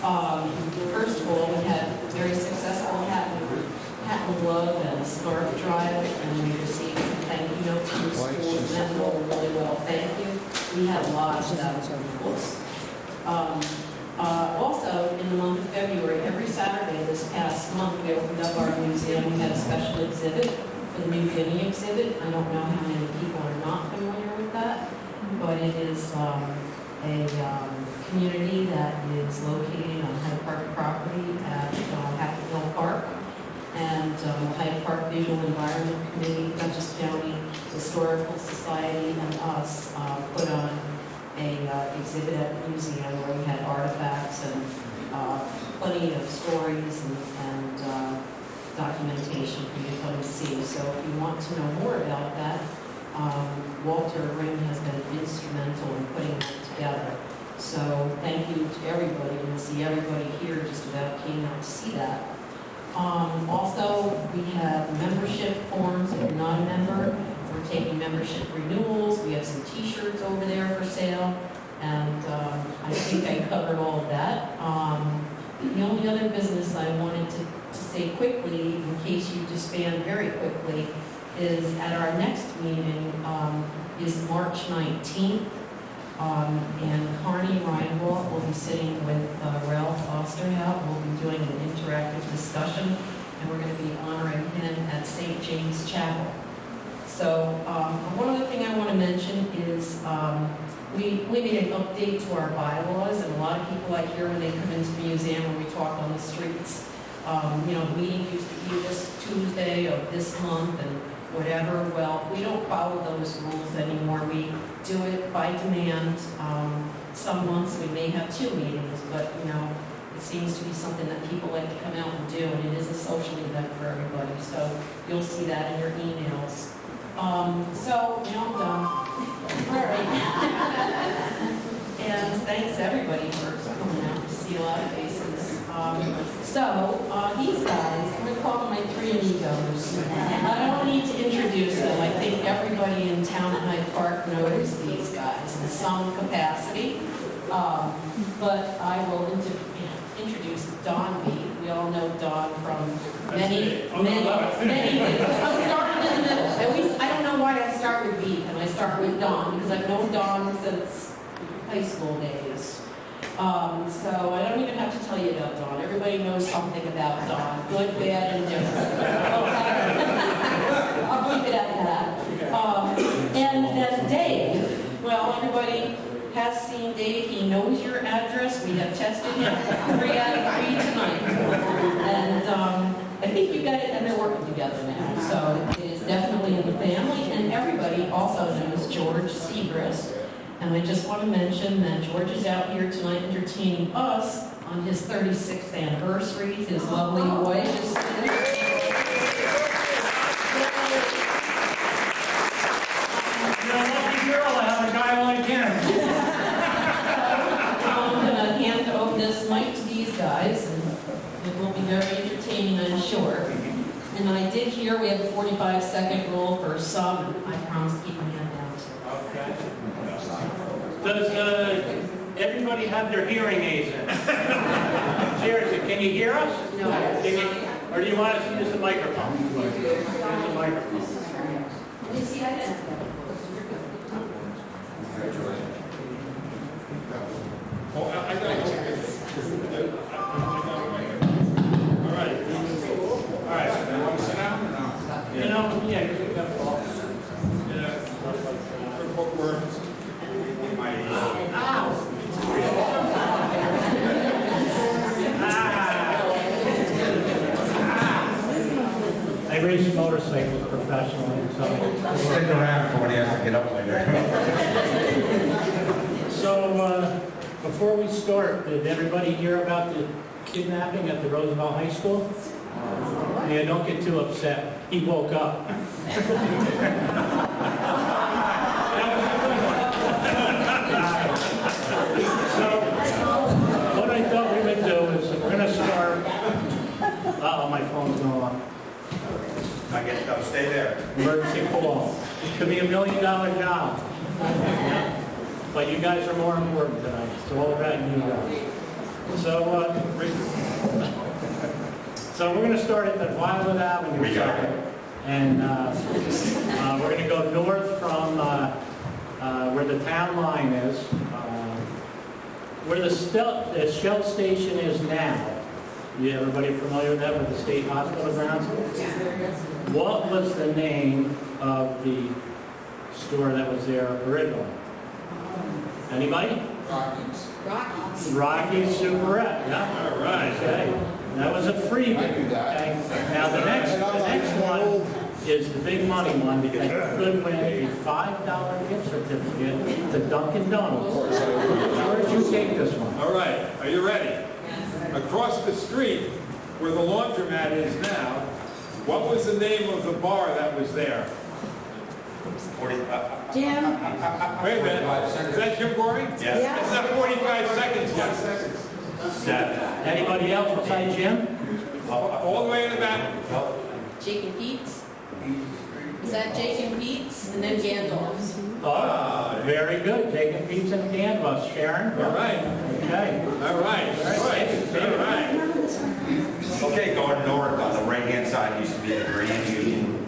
First of all, we had a very successful hat and glove and a scarf drive, and we received some thank you notes from the schools, and that went over really well. Thank you. We had a lot of that. Also, in the month of February, every Saturday this past month, we opened up our museum. We had a special exhibit for the New Guinea exhibit. I don't know how many people are not familiar with that, but it is a community that is located on Hyde Park property at Hackett Hill Park. And the Hyde Park Visual Environment Committee, Dutchess County Historical Society, and us put on a exhibit at the museum where we had artifacts and plenty of stories and documentation for you to come and see. So if you want to know more about that, Walter Ring has been instrumental in putting that together. So thank you to everybody, and I see everybody here just about came out to see that. Also, we have membership forms. If you're not a member, we're taking membership renewals. We have some t-shirts over there for sale, and I think I covered all of that. The only other business I wanted to say quickly, in case you disband very quickly, is at our next meeting is March 19th. And Carney Reinwald will be sitting with Ralph Osterhout. We'll be doing an interactive discussion, and we're going to be honoring him at St. James Chapel. So one other thing I want to mention is we made an update to our bylaws, and a lot of people I hear when they come into the museum when we talk on the streets, the meeting used to be this Tuesday of this month and whatever. Well, we don't follow those rules anymore. We do it by demand. Some months we may have 2 meetings, but it seems to be something that people like to come out and do, and it is a social event for everybody. So you'll see that in your emails. I'm done. All right. And thanks everybody for coming out to see a lot of faces. These guys, I'm going to call them my 3 amigos. I don't need to introduce them. I think everybody in town at Hyde Park knows these guys in some capacity. But I will introduce Don B. We all know Don from many. I'll start in the middle. I don't know why I start with B and I start with Don, because I've known Don since high school days. So I don't even have to tell you about Don. Everybody knows something about Don, good, bad, and different. Okay. I'll keep it at that. And then Dave, well, everybody has seen Dave. He knows your address. We have tested him 3 out of 3 tonight. And I think you got it, and they're working together now. So it is definitely in the family. And everybody also knows George Siegrist. And I just want to mention that George is out here tonight entertaining us on his 36th anniversary. His lovely wife is sitting. You're a lucky girl to have a guy like him. I'm going to hand over this mic to these guys, and it will be very entertaining, I'm sure. And I did hear we have a 45-second rule for some. I promise to keep my hand down. Okay. Does everybody have their hearing aids in? Seriously, can you hear us? No. Or do you want us to use the microphone? Use the microphone. Can you see that? Oh, I got it. All right. All right. You want to sit down or not? Yeah, because we've got balls. Yeah. For bookworms. My I race motorcycles professionally, so. Stick around for when he has to get up later. So, before we start, did everybody hear about the kidnapping at the Roosevelt High School? Yeah, don't get too upset. He woke up. So, what I thought we would do is we're going to start. Uh-oh, my phone's going off. I guess you gotta stay there. Emergency call. Could be $1 million job. But you guys are more important tonight. It's all about you guys. So we're going to start at the Violet Avenue We got side. And we're going to go north from where the town line is, where the Shell station is now. Yeah, everybody familiar with that, with the state hospital grounds? What was the name of the store that was there originally? Anybody? Rocky's Superette, yeah. All right. Okay, that was a freebie. Okay. Now the next one is the big money one, because you could win a $5 gift certificate to Dunkin' Donuts. George, you take this one. All right, are you ready? Across the street, where the laundromat is now, what was the name of the bar that was there? 40, Jim? Wait a minute, is that Jim Goring? yes. It's not 45 seconds yet. 7. Anybody else besides Jim? All the way in the back. Jake and Pete's? Is that Jake and Pete's? And then Gandalf's? Oh, very good. Taking Pete's and Canvas. Sharon? All right, Okay. all right, all right. Okay, going north on the right-hand side used to be the Grand Union.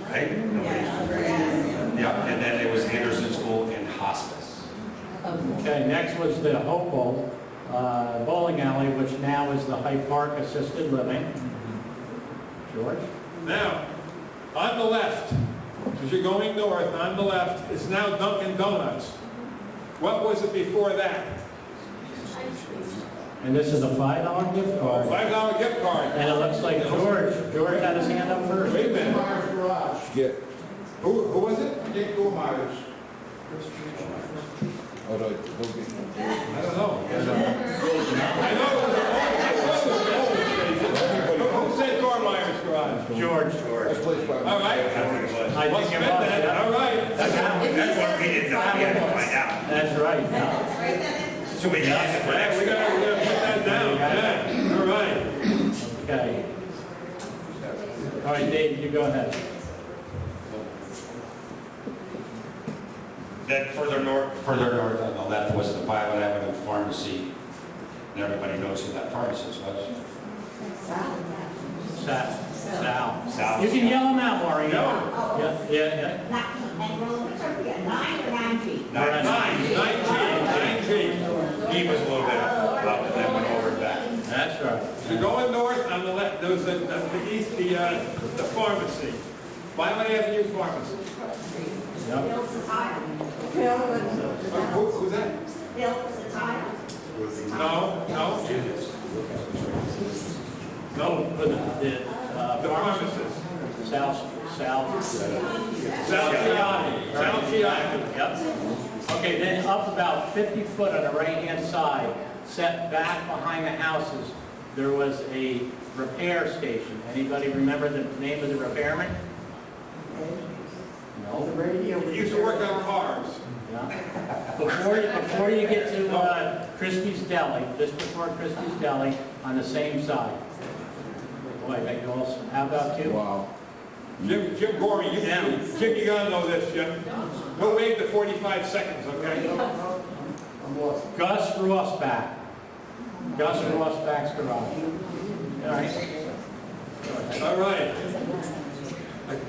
Right? Yeah, and then it was Anderson School and Hospice. Okay, next was the Hopewell bowling alley, which now is the Hyde Park Assisted Living. George? Now, on the left, as you're going north, on the left, is now Dunkin' Donuts. What was it before that? And this is a $5 gift card. $5 gift card. And it looks like George had his hand up first. Wait a minute. Who was it? I didn't go mileage. I don't know. I know it was an old station. Who said Dormeyer's Garage? George. All right. I Must think it have was, been that. yeah. All right. That's what we didn't know. We had to find out. That's right. yeah. So we can ask for Yeah, next we gotta put that down. Yeah. All right. Okay. All right, Dave, you go ahead. Then further north on the left was the Violet Avenue Pharmacy. And everybody knows who that pharmacist was. Sal. Sal. You can yell him out, Maureen. No. Yeah. And Roland's over here, 9 or 9 feet. 19. He was a little bit up and then went over back. That's right. You're going north on the left, there was the east, the pharmacy. Violet Avenue Pharmacy. Yep. Bill's the tire. Who's that? Bill's the tire. No. No, but the The pharmacist. Sal. Sal Chiatti. Yep. Okay, then up about 50 foot on the right-hand side, set back behind the houses, there was a repair station. Anybody remember the name of the repairman? No. We used to work on cars. Yeah. Before you get to Christie's Deli, just before Christie's Deli, on the same side. Boy, that you all, how about you? Wow. Jim Goring, Jim, you gotta know this, Jim. We'll wait the 45 seconds, okay? Gus Rossback. Gus Rossback's garage. All right. All right.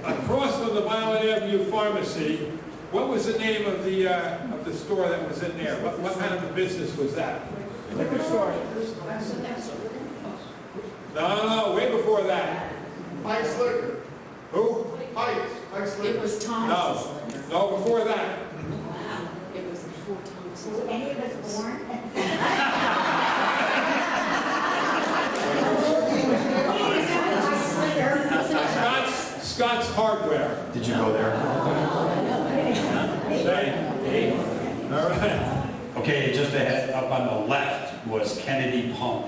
Across from the Violet Avenue Pharmacy, what was the name of the store that was in there? What kind of a business was that? Liquor store. No, way before that. Mike's Liquor. Who? Mike's It Liquor. was Thomas's. No, before that. It was before Thomas's. Were any of us born? Scott's Hardware. Did you go there? All right. Okay, just ahead, up on the left was Kennedy Pump.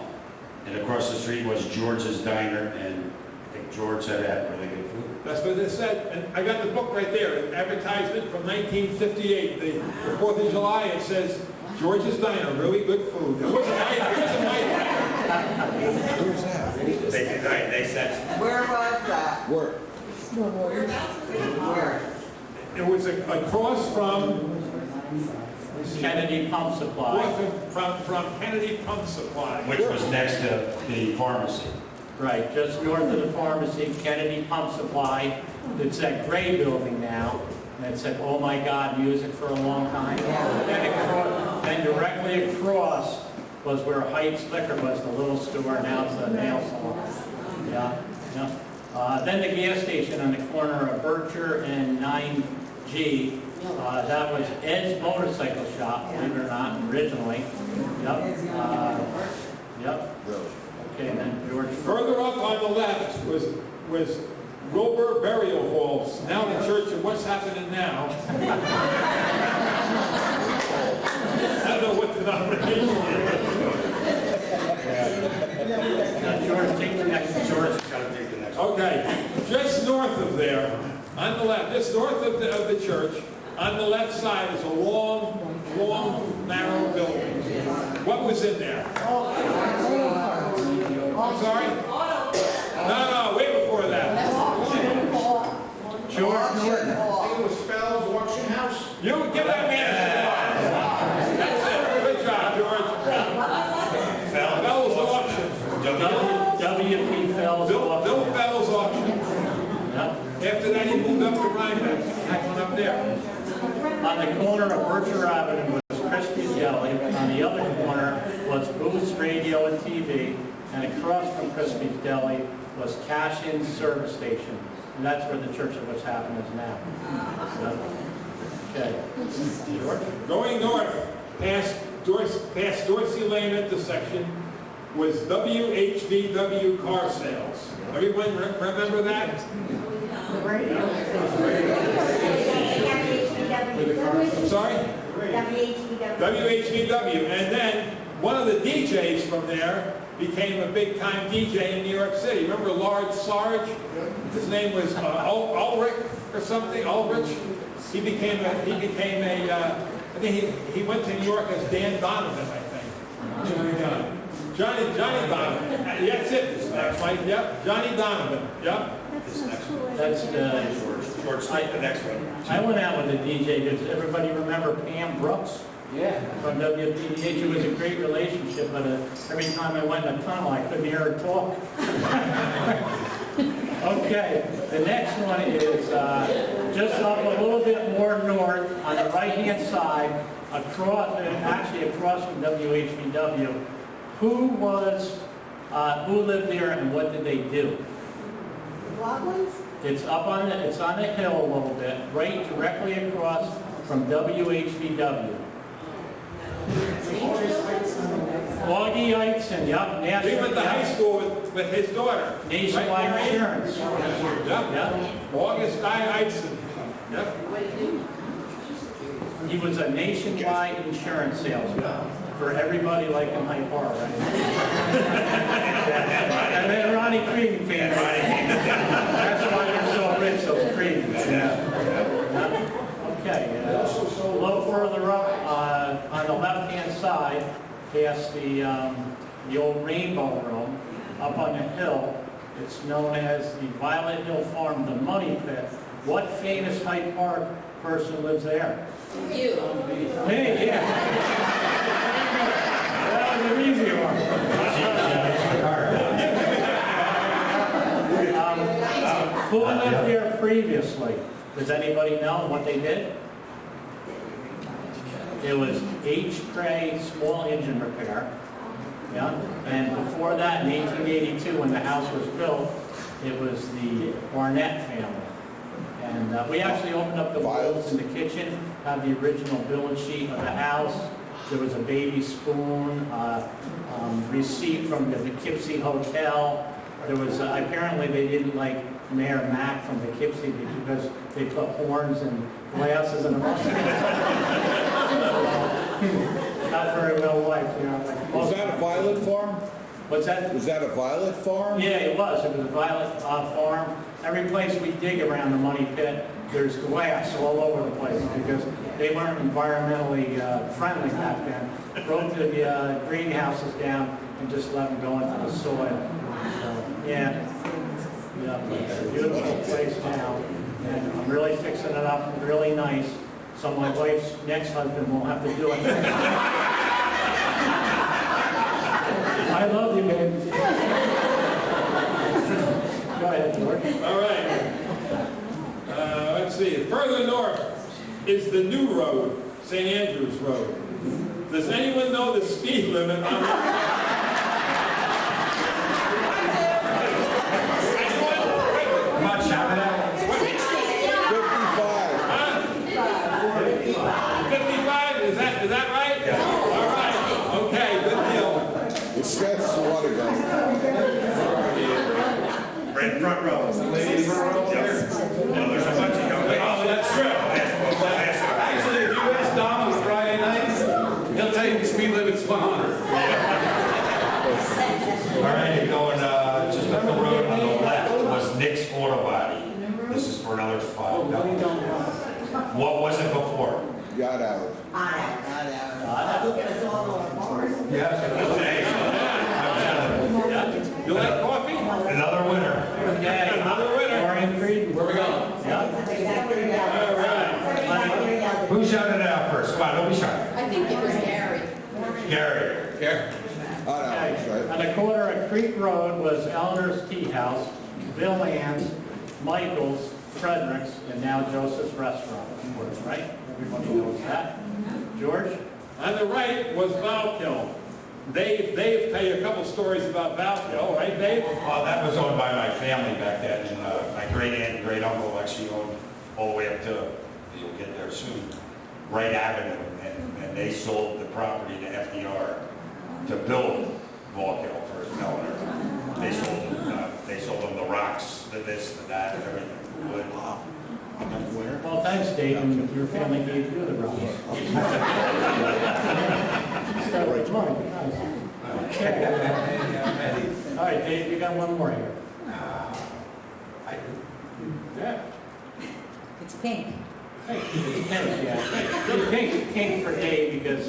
And across the street was George's Diner, and I think George said it had really good food. That's what it said. And I got the book right there, an advertisement from 1958. The 4th of July, it says, George's Diner, really good food. It was a night Where's that? They said, Where was that? Where? Where? It was across from Kennedy Pump Supply. From Kennedy Pump Supply. Which was next to the pharmacy. Right, just north of the pharmacy, Kennedy Pump Supply. It's that gray building now. And it said, "Oh my God, music" for a long time. Then directly across was where Heights Liquor was, the little store, now it's a nail salon. Yeah, yeah. Then the gas station on the corner of Bircher and 9G. That was Ed's Motorcycle Shop, believe it or not, originally. Yep. Yep. Okay, and then George. Further up on the left was Wilbur Burial Halls, now the church of what's happening now. I don't know what denomination it is. George, take the next. George got to take the next one. Okay, just north of there, on the left, just north of the church, on the left side is a long, narrow building. What was in there? I'm sorry? No, way before that. George. I think it was Fell's Auction House. You give that man a cigar. That's it. Good job, George. Fell's Auction. W.P. Fell's. Bill Fell's Auction. Yep. After that, he moved up to Rhinebeck. That one up there. On the corner of Bircher Avenue was Christie's Deli. On the other corner was Booth's Radio and TV. And across from Christie's Deli was Cash-In Service Station. And that's where the Church of What's Happened is now. Okay. George? Going north, past Dorsey Lane intersection, was WHBW Car Sales. Everyone remember that? I'm sorry? WHBW. And then one of the DJs from there became a big-time DJ in New York City. Remember Lard Sarge? His name was Ulrich or something. Ulrich. He became a. I think he went to New York as Dan Donovan, I think. Johnny Donovan. That's it. That's right. Yep. Johnny Donovan. Yep. This next one. That's George, take the next one. I went out with a DJ. Does everybody remember Pam Brooks? Yeah. From WPDH. It was a great relationship, but every time I went in a tunnel, I couldn't hear her talk. Okay, the next one is just up a little bit more north on the right-hand side, across from WHBW. Who lived there and what did they do? It's on the hill a little bit, right directly across from WHBW. Augie Eitzen, yep. He went to high school with his daughter. Nationwide Right? Insurance. Yep. Yep. August Eitzen. Yep. He was a nationwide insurance salesman for everybody like in Hyde Park, right? And then Ronnie Creed came. That's why they're so rich, those Creeds. Okay, a little further up on the left-hand side, past the old Rainbow Room, up on the hill, it's known as the Violet Hill Farm, the Money Pit. What famous Hyde Park person lives there? You. Me, yeah. That was an easy one. Who lived there previously? Does anybody know what they did? It was H. Cray Small Engine Repair. Yeah. And before that, in 1882, when the house was built, it was the Barnett family. And we actually opened up the walls in the kitchen, have the original billing sheet of the house. There was a baby spoon, receipt from the Poughkeepsie Hotel. There was, apparently they didn't like Mayor Mack from Poughkeepsie because they put horns and glasses in the Not very well liked, you know. Like Was that a violet farm? What's that? Was that a violet farm? Yeah, it was. It was a violet farm. Every place we dig around the Money Pit, there's glass all over the place because they weren't environmentally friendly back then. Broke the greenhouses down and just let them go into the soil. So, yeah, it's a beautiful place now. And I'm really fixing it up really nice. so my wife's next husband won't have to do it. I love you, babe. Go ahead, George. All right. Let's see. Further north is the new road, St. Andrews Road. Does anyone know the speed limit on that? Come on, shout it out. 55? Is that right? Yeah. All right. Okay, good deal. It's fast as water goes. Right in front row. Ladies, well, there's a bunch of young ladies. Oh, that's true. Actually, if you ask Dom on Friday nights, he'll tell you the speed limit's 100. All right, you're going, just up the road on the left was Nick's Auto Body. This is for another $5. What was it before? Yacht hour. Look at us all over bars. Yes. You like coffee? Another winner. Okay. Another winner. Orion Creed, where we going? Yeah. All right. Who shouted it out first? Come on, don't be shy. I think it was Gary. Gary. Yacht hour, right? On the corner of Creek Road was Elder's Tea House, Bill Ann's, Michael's, Frederick's, and now Joseph's Restaurant, right? Everybody knows that. George? On the right was Valkill. Dave, tell you a couple stories about Valkill, right, Dave? Well, that was owned by my family back then, and my great aunt and great uncle actually owned all the way up to, you'll get there soon, Wright Avenue, and they sold the property to FDR to build Valkill for his milliner. They sold them the rocks, the this, the that, and everything. Wood. Well, thanks, Dave, and your family gave you the rocks. Start with mine. Nice. Okay. All right, Dave, you got one more here. Yeah. It's pink. Pink, it's pink, yeah. Pink for Dave because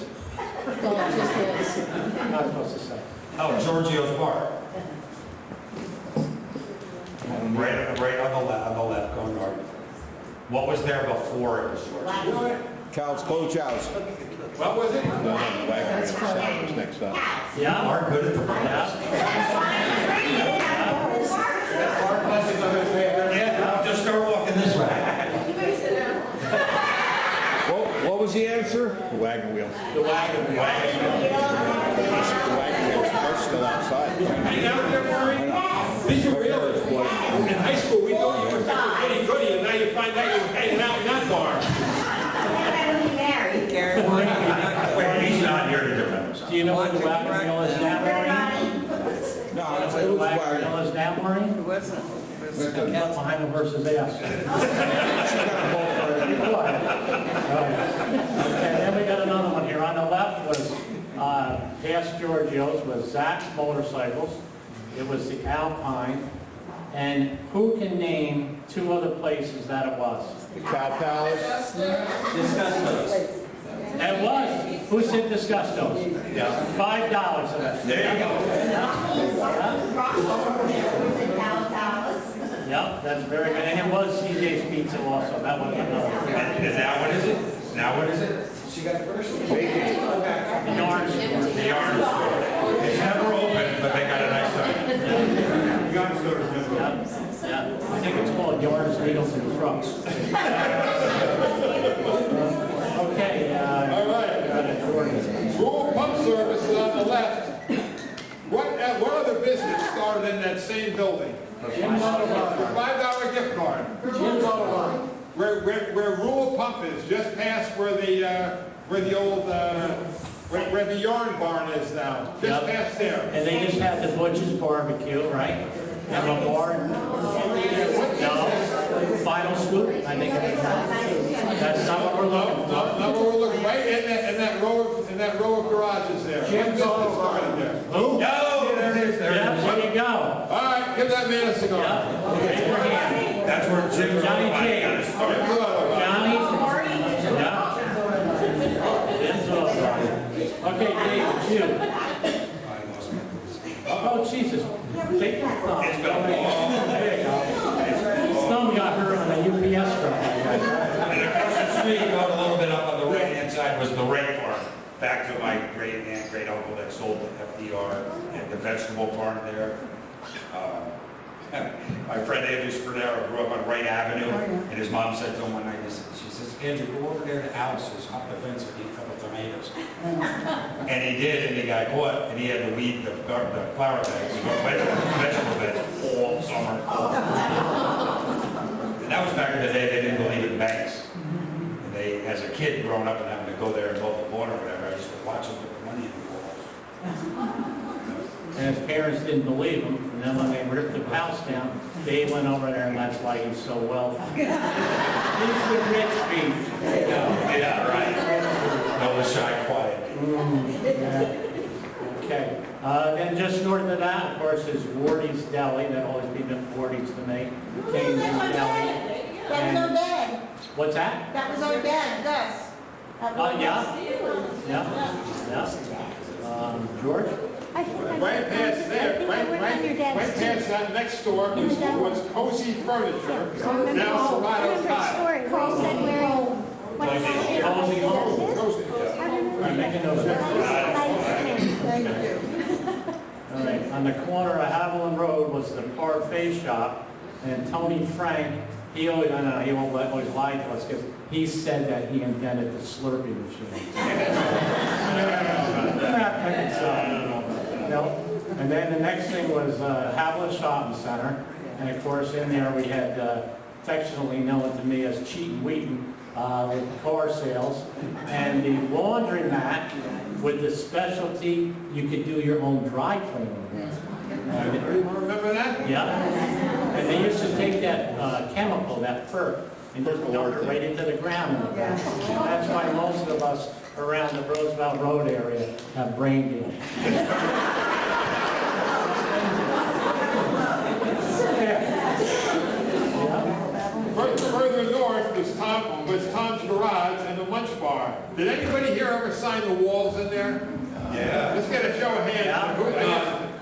Well, it just is. I'm not supposed to say. Oh, Giorgio's Bar. Right on the left, going north. What was there before it was Giorgio? Cal's Coach House. What was it? That's fine. Next up. Yeah? Are good at the Yeah, just start walking this way. What was the answer? The wagon wheel. The wagon. The wagon wheels are still outside. Hang out there, Murray? These are real. In high school, we thought you were such a goody-goody, and now you find out you're hanging out in that bar. Wait, he's not here to defend himself. Do you know where the wagon wheel is now, Maureen? No, Where the wagon wheel is now, Maureen? Behind the horse's ass. Okay, then we got another one here. On the left was, past Giorgio's was Zach's Motorcycles. It was the Alpine. And who can name two other places that it was? The Cow Palace. It was. Who said Disgustos? Yeah. $5 of that. There you go. Yep, that's very good. And it was CJ's Pizza also. That was another. And now what is it? Now what is it? She got first. The yarn store. The yarn store. It's never open, but they got a nice sign. Yarn store is never. Yeah. I think it's called Yarns, Needles, and Trucks. Okay. All right. Rural Pump Service is on the left. What other business started in that same building? Jim's Auto Bar. The $5 gift card. Jim's Auto Bar. Where Rural Pump is, just past where the old where the yarn barn is now, just Yep. past there. And they just had the Butch's Barbecue, right? Have a bar. No. Final Scoop. I think that's not what we're looking for. No, we're looking right in that row of garages there. Jim's Auto Bar. Who? Yo, there it is. There it Yeah, is. there you go. All right, give that man a cigar. Yeah. Raise your hand. That's where Jim's Johnny Auto Body J. got his start. Jim's Auto Bar. Johnny? Yeah. Jim's Auto Bar. Okay, Dave, it's you. Oh, Jesus. Take your thumb. It's been a long There you go. His thumb got hurt on a UPS truck. And across the street, you go a little bit was the Ray farm, back to my great aunt, great uncle that sold the FDR and the vegetable farm there. My friend Andrew Spernero grew up on Wright Avenue, and his mom said to him one night, she says, Andrew, go over there to Alice's, hop the fence and eat a couple tomatoes. And he did, and he got caught, and he had to weed the flower beds, vegetable beds all summer. And that was back in the day, they didn't believe in banks. And they, as a kid growing up and having to go there and mow the lawn or whatever, I used to watch them put money in the walls. And his parents didn't believe him, and then when they ripped the house down, Dave went over there, and that's why he's so wealthy. He's the rich thief. Yeah, right. No, the shy quiet. Yeah. Okay. Then just north of that, of course, is Wardy's Deli. That always been Wardy's to me. Kane's Deli. That was our dad. What's that? That was our dad, Gus. Yeah. George? Right past there, right past that next door was Cozy Furniture, now Serrato's Tile. Carl said where, what Cozy Home. Cozy. I'm making those. Thank you. All right, on the corner of Haviland Road was the Parfait Shop, and Tony Frank, he always, I know, he won't always lie to us, because he said that he invented the Slurpee machine. No. And then the next thing was Haviland Shopping Center, and of course in there we had affectionately known to me as Cheat Wheaton with car sales, and the laundromat with the specialty, you could do your own dry cleaning. Remember that? Yeah. And they used to take that chemical, that perk, and just dump it right into the ground. That's why most of us around the Roosevelt Road area have brain damage. Further north was Tom's Garage and the Lunch Bar. Did anybody here ever sign the walls in there? Yeah. Let's get a show of hands.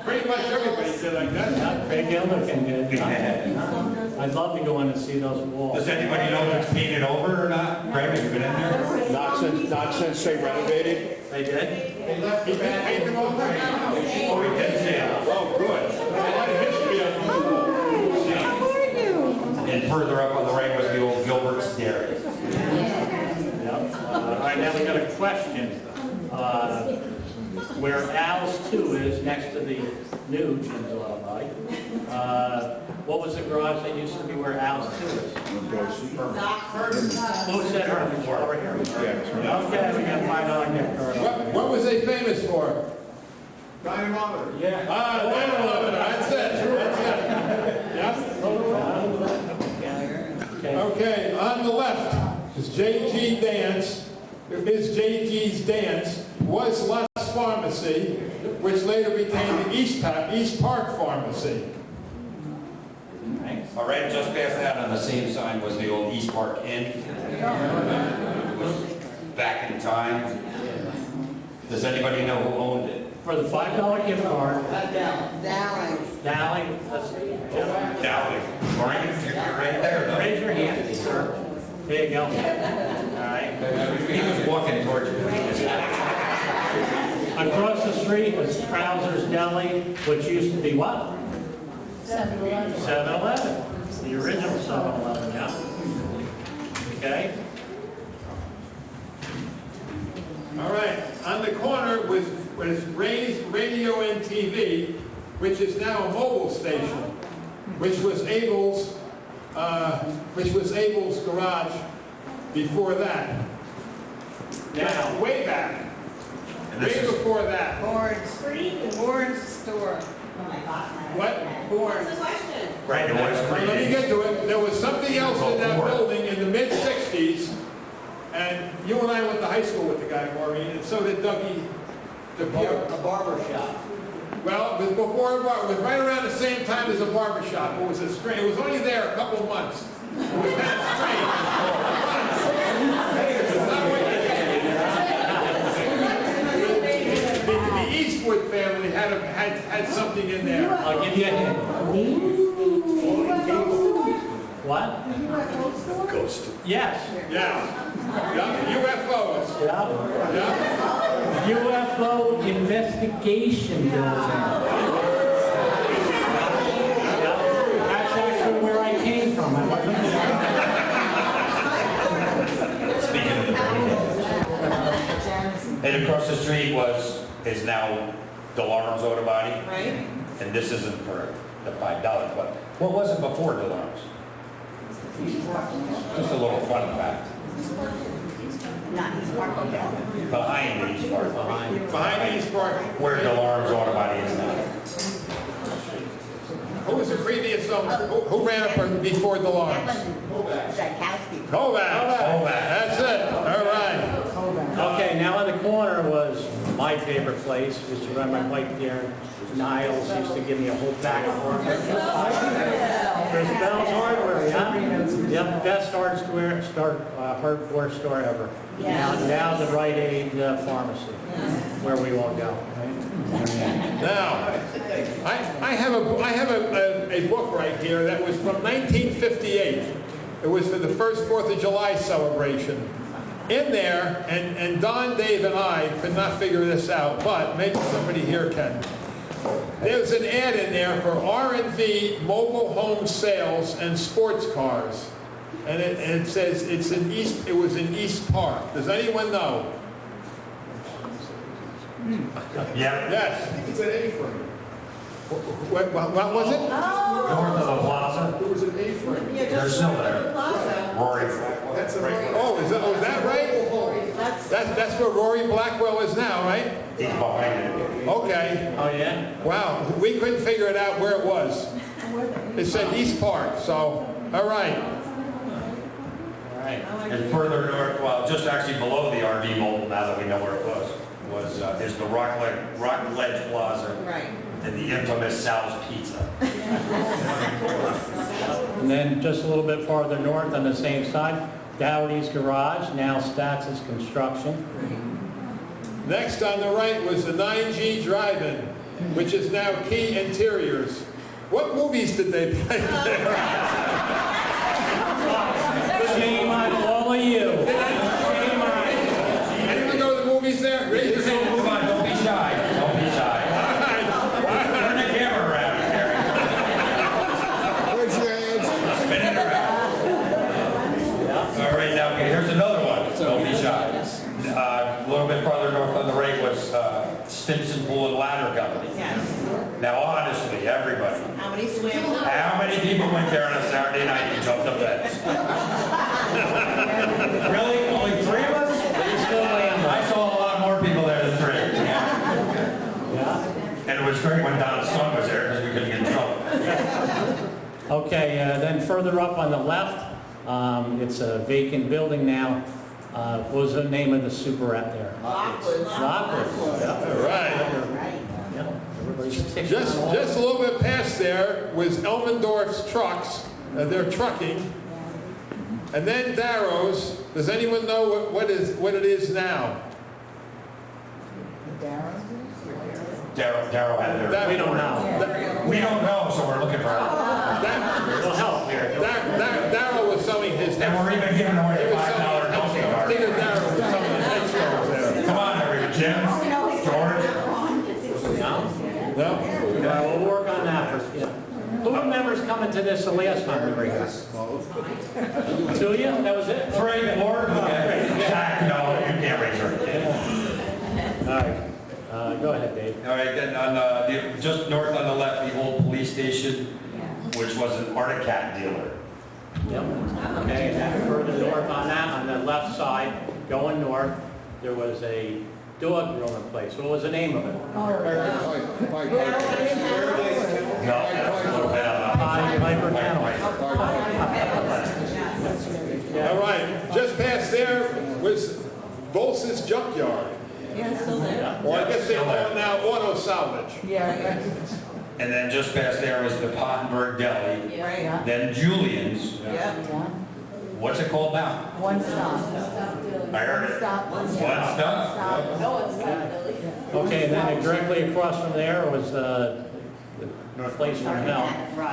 Pretty much everybody did like that. Yeah, Craig Gilligan did. I'd love to go in and see those walls. Does anybody know if it's painted over or not? Craig, have you been in there? Not since they renovated. They did? He been painted all over now? Oh, we did see it. Oh, good. A lot of history on the wall. And further up on the right was the old Gilbert's Dairy. Yep. All right, now we got a question. Where Al's 2 is, next to the new Jim's Auto Body. What was the garage that used to be where Al's 2 is? Who said her before? Over here. Okay, we got $5 gift card. What was they famous for? Dynamometer. Yeah. Dynamometer, that's it. Yeah? Okay, on the left is JG Dance. His JG's Dance was last Pharmacy, which later became the East Park Pharmacy. All right, just past that on the same sign was the old East Park Inn. It was back in time. Does anybody know who owned it? For the $5 gift card, Dowling. Dowling, let's see. Dowling. Right, you're right there, though. Raise your hand, sir. There you go. All right. He was walking towards you. Across the street was Trousers Deli, which used to be what? 7-Eleven. 7-Eleven. The original 7-Eleven, yeah. Okay. All right, on the corner was Ray's Radio and TV, which is now a mobile station, which was Abel's garage before that. Now, Way back. And this Way is, before that. Bourne's store. What? Bourne's. right, it was Let me created. get to it. There was something else in that building in the mid-60s, and you and I went to high school with the guy, Maureen, and so did Dougie DePere. A barber shop. Well, it was before, it was right around the same time as a barber shop. It was strange. It was only there a couple of months. It was kind of strange. It's not what you think. The Eastwood family had something in there. I'll give you a hint. What? Ghost. Yes. Yeah. Yeah, UFOs. Yeah. Yeah. UFO investigation building. Yeah. That's actually where I came from. I wasn't Speaking of the brain, and across the street is now DeLarme's Auto Body. Right? And this isn't for the $5, but what was it before DeLarme's? Just a little fun fact. Not East Park Hotel. Behind the East Park. Behind East Park. Where DeLarme's Auto Body is now. Who was the previous owner? Who ran up before the alarms? Zakowski. Kovacs. That's it. All right. Okay, now in the corner was my favorite place, which is right there. Niles used to give me a whole pack of hardware. There's Bell's Hardware, yeah? Yep, best hardware store ever. Now the Rite Aid Pharmacy, where we all go. Now, I have a book right here that was from 1958. It was for the first 4th of July celebration. In there, and Don, Dave, and I could not figure this out, but maybe somebody here can. There's an ad in there for R&V mobile home sales and sports cars. And it says it was in East Park. Does anyone know? Yeah. Yes. I think it's an A-frame. What was it? North of the plaza. There was an A-frame. They're still there. Rory. That's an A-frame. Oh, is that right? That's where Rory Blackwell is now, right? He's behind it. Okay. Oh, yeah? Wow. We couldn't figure it out where it was. It said East Park, so, all right. All right. And further north, well, just actually below the RV Mobile, now that we know where it was is the Rockledge Plaza. Right. And the infamous Sal's Pizza. And then just a little bit farther north on the same side, Dowdy's Garage, now Statz's Construction. Next on the right was the 9G Drive-In, which is now Key Interiors. What movies did they play there? Shame on all of you. Shame on you. Anyone go to the movies there? Raise your hand. Move on, don't be shy. Don't be shy. Turn the camera around. Raise your hands. Spin it around. All right, now here's another one. Don't be shy. A little bit farther north on the right was Stimson Pool and Ladder Company. Yes. Now, honestly, everybody, How many swim? how many people went there on a Saturday night and jumped the fence? Really? Only 3 of us? I saw a lot more people there than 3. Yeah? And it was great when Don's son was there because we couldn't get in trouble. Okay, then further up on the left, it's a vacant building now. What was the name of the superette there? Lockwood. Lockwood. Yeah. All right. Yeah. Everybody's ticking Just on all. a little bit past there was Elmendorf's Trucks. They're trucking. And then Darrow's. Does anyone know what it is now? Darrow had their... We don't know. We don't know, so we're looking for help. We'll help here. Darrow was selling his... And we're even giving away He a was $5 selling- donkey I card. think that Darrow was selling his extras there. Come on, everybody. Jim, George. No? We'll work on that first, yeah. Who remembers coming to this the last time we were here? 2 of you? That was it? 3, 4. Okay. Zach, no, you can't raise your hand. All right. Go ahead, Dave. All right, then on just north on the left, the old police station, which was an Arctic Cat dealer. Yep. Okay, and then further north on that, on the left side, going north, there was a dog growing place. What was the name of it? No, that's a little bit of Piper Kennel. All right. Just past there was Vols's Junkyard. Yeah, still there. Or I guess they call it now Auto Salvage. Yeah. And then just past there was the Pottenberg Deli, Right. then Julian's. Yeah. What's it called now? One stop. I heard it. Stop. One stop? No, it's not really. Okay, and then directly across from there was the place from hell.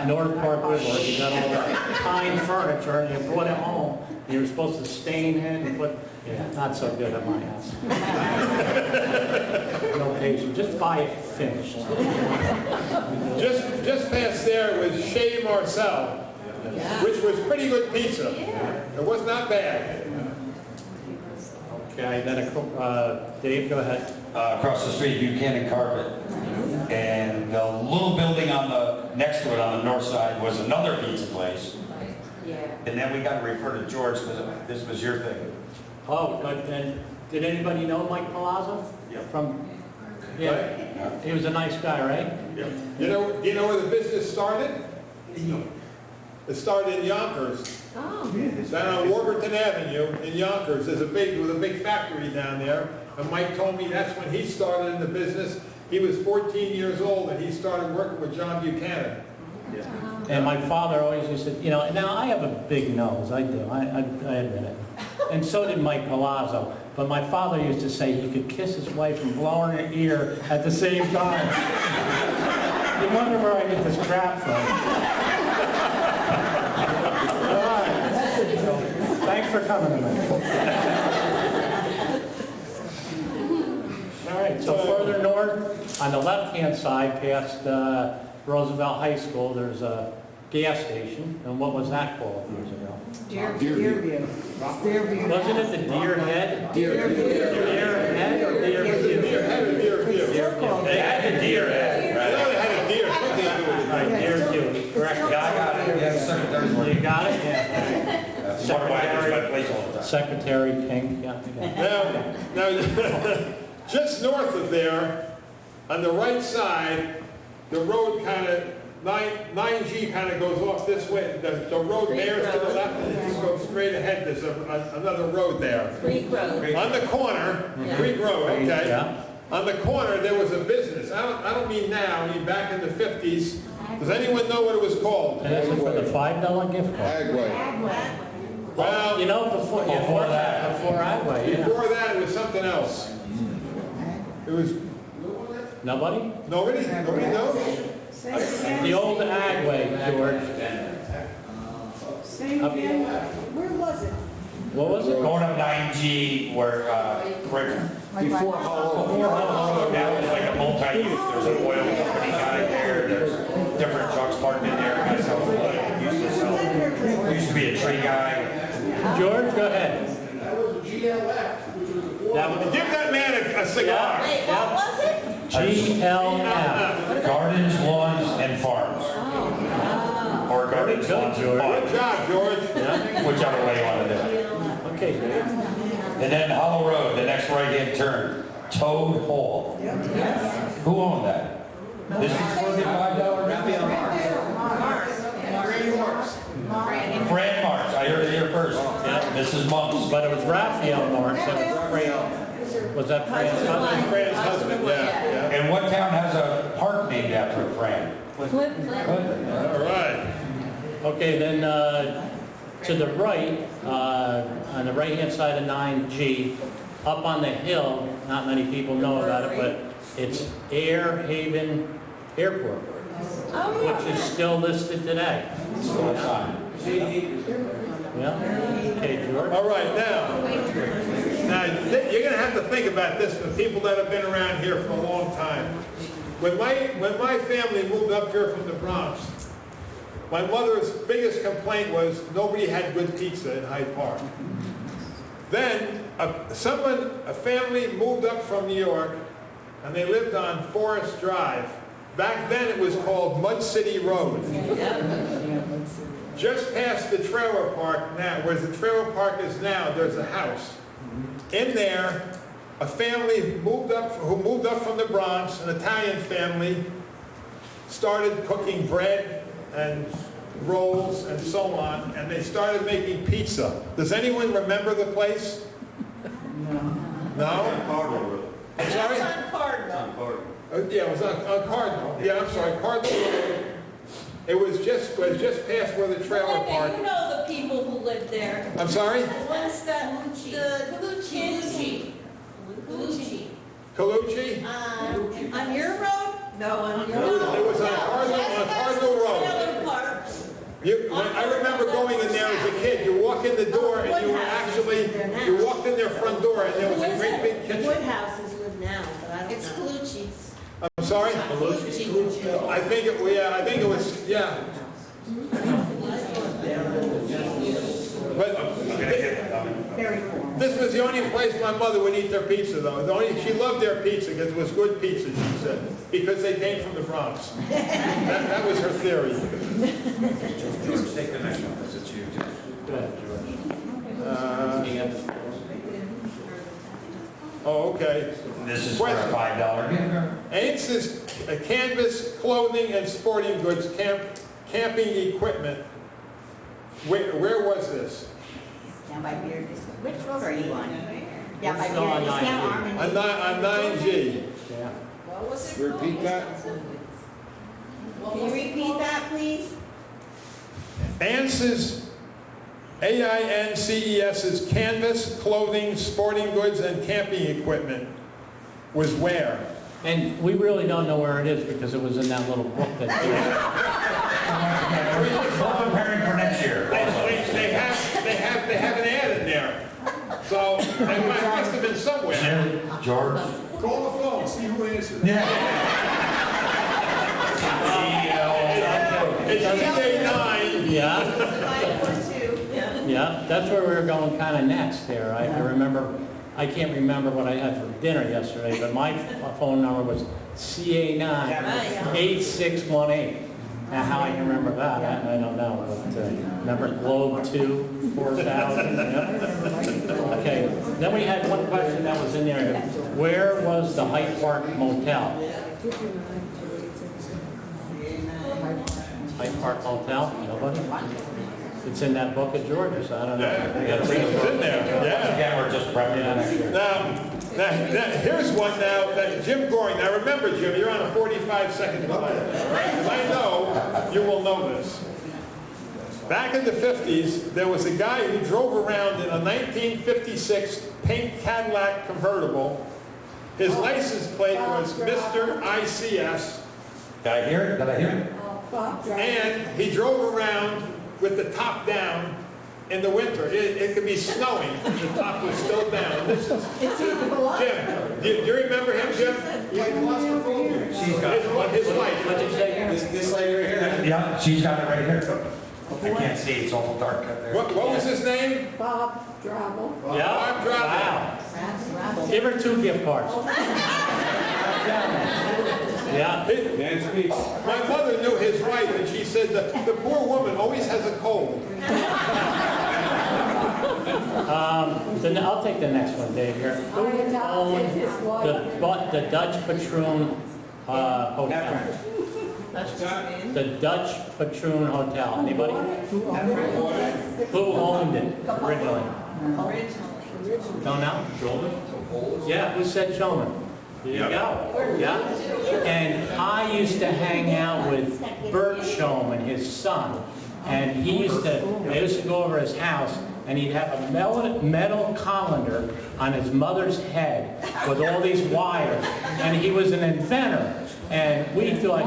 North Park Woodwork, you got all the pine furniture, and you brought it home. You were supposed to stain it and put, yeah, not so good at my house. No patience, just buy it finished. Just past there was Chez Marcel, which was pretty good pizza. It was not bad. Okay, then, Dave, go ahead. Across the street, Buchanan Carpet. And the little building on the, next to it on the north side was another pizza place. And then we got to refer to George because this was your thing. Oh, good, and did anybody know Mike Palazzo? Yeah. Yeah, he was a nice guy, right? Yeah. You know where the business started? It started in Yonkers. Oh. Down on Warburton Avenue in Yonkers. There was a big factory down there. And Mike told me that's when he started in the business. He was 14 years old and he started working with John Buchanan. And my father always used to, now I have a big nose, I do, I admit it. And so did Mike Palazzo. But my father used to say he could kiss his wife and blow her in her ear at the same time. You wonder where I get this crap from. All right. So, thanks for coming tonight. All right, so further north, on the left-hand side, past Roosevelt High School, there's a gas station. And what was that called years ago? Deerview. Wasn't it the Deer Head? Deer Head or Deer View? Deer Head or Deer View? They had the deer head, I know they had a deer. What they do with it? Right, Deer View, correct. Yeah, I got it. Yeah, secretary's You got it? Yeah. That's one of my place all the time. Secretary Pink, yeah. Now, just north of there, on the right side, the road kind of, 9G kind of goes off this way. The road there is to the left, and if you go straight ahead, there's another road there. Creek Road. On the corner, Creek Road, okay? Yeah. On the corner, there was a business. I don't mean now, I mean back in the 50s. Does anyone know what it was called? And this is for the $5 gift card. Agway. Well, Before Agway, yeah. before that, it was something else. It was, Nobody? nobody knows? The old Agway, George. Say again, where was it? What was it? Going up 9G where, Before Hollow. that was like a multi-use. There's an oil company guy there. There's different trucks parked in there. Guys sells wood. Used to be a tree guy. George, go ahead. That was Give that man a cigar. Wait, what was it? GLF. Gardens, lawns, and farms. Or gardens, lawns, and Good farms. job, George. Whichever way you want to do it. Okay, Dave. And then Hollow Road, the next right-hand turn, Toad Hall. Who owned that? This is for the $5? Fran Marks, I heard it here first. Mrs. Monks. But it was Raphael Marks. Was that Fran's husband? Fran's husband, yeah. And what town has a park named after Fran? All right. Okay, then to the right, on the right-hand side of 9G, up on the hill, not many people know about it, but it's Air Haven Airport, which is still listed today. Still a sign. Yeah? Okay, George? All right, now you're going to have to think about this for people that have been around here for a long time. When my family moved up here from the Bronx, my mother's biggest complaint was nobody had good pizza in Hyde Park. Then a family moved up from New York, and they lived on Forest Drive. Back then it was called Mud City Road. Just past the trailer park now, where the trailer park is now, there's a house. In there, a family who moved up from the Bronx, an Italian family, started cooking bread and rolls and so on, and they started making pizza. Does anyone remember the place? No? I'm sorry? That's on Cardinal. Yeah, it was on Cardinal. Yeah, I'm sorry, Cardinal Road. It was just past where the trailer park. You know the people who live there. I'm sorry? What's that? The Calucci. Calucci? On your road? No, on your road. It was on I remember going in there as a kid. You walk in the door and you walked in their front door and there was a great big kitchen. Woodhouses live now, but I don't It's know. Colucci's. I'm sorry? Colucci. I think it was, yeah. But this was the only place my mother would eat their pizza, though. She loved their pizza because it was good pizza, she said, because they came from the Bronx. That was her theory. George, take the next one, because it's you. Go ahead, George. Oh, okay. This is for a $5. Aintz's canvas, clothing, and sporting goods, camping equipment. Where was this? Down by Beard. Which road are you on? Down by We're still on Beard. It's down 9G. Armin. On 9G. Yeah. Repeat that? Can you repeat that, please? Aintz's, AINCES's canvas, clothing, sporting goods, and camping equipment was where? And we really don't know where it is because it was in that little book that. We're preparing for next year. They have an ad in there. So it must have been somewhere. Jim, George. Call the phone, see who answers. It's CA9. Yeah. Yeah, that's where we were going kind of next there. I remember, I can't remember what I had for dinner yesterday, but my phone number was CA9 8618. Now, how I can remember that, I don't know. But, remember Globe 2, 4000? Yeah. Okay, then we had one question that was in there. Where was the Hyde Park Motel? Hyde Park Motel? Nobody? It's in that book of George's. I don't know. It's in there, yeah. Again, we're just prepping for next year. Now, here's one now, that Jim Goring. Now remember, Jim, you're on a 45-second delay. Because I know you will know this. Back in the 50s, there was a guy who drove around in a 1956 pink Cadillac convertible. His license plate was Mr. ICS. Did I hear it? Did I hear it? And he drove around with the top down in the winter. It could be snowing, the top was still down. This is Jim. Do you remember him, Jim? She's got it. His wife. What'd you say? This lady right here. Yeah, she's got it right here. I can't see, it's awful dark up there. What was his name? Bob Drabble. Yeah. Bob Drabble. Wow. Give her 2 gift cards. Yeah. Man speaks. My mother knew his wife, and she said that the poor woman always has a cold. Then I'll take the next one, Dave, here. Who owned the Dutch Patroon Hotel? The Dutch Patroon Hotel. Anybody? Who owned it originally? Don't know? Shulman? Yeah, who said Shulman? There you go. Yeah. And I used to hang out with Bert Shulman, his son, and I used to go over his house, and he'd have a metal colander on his mother's head with all these wires, and he was an inventor, and we thought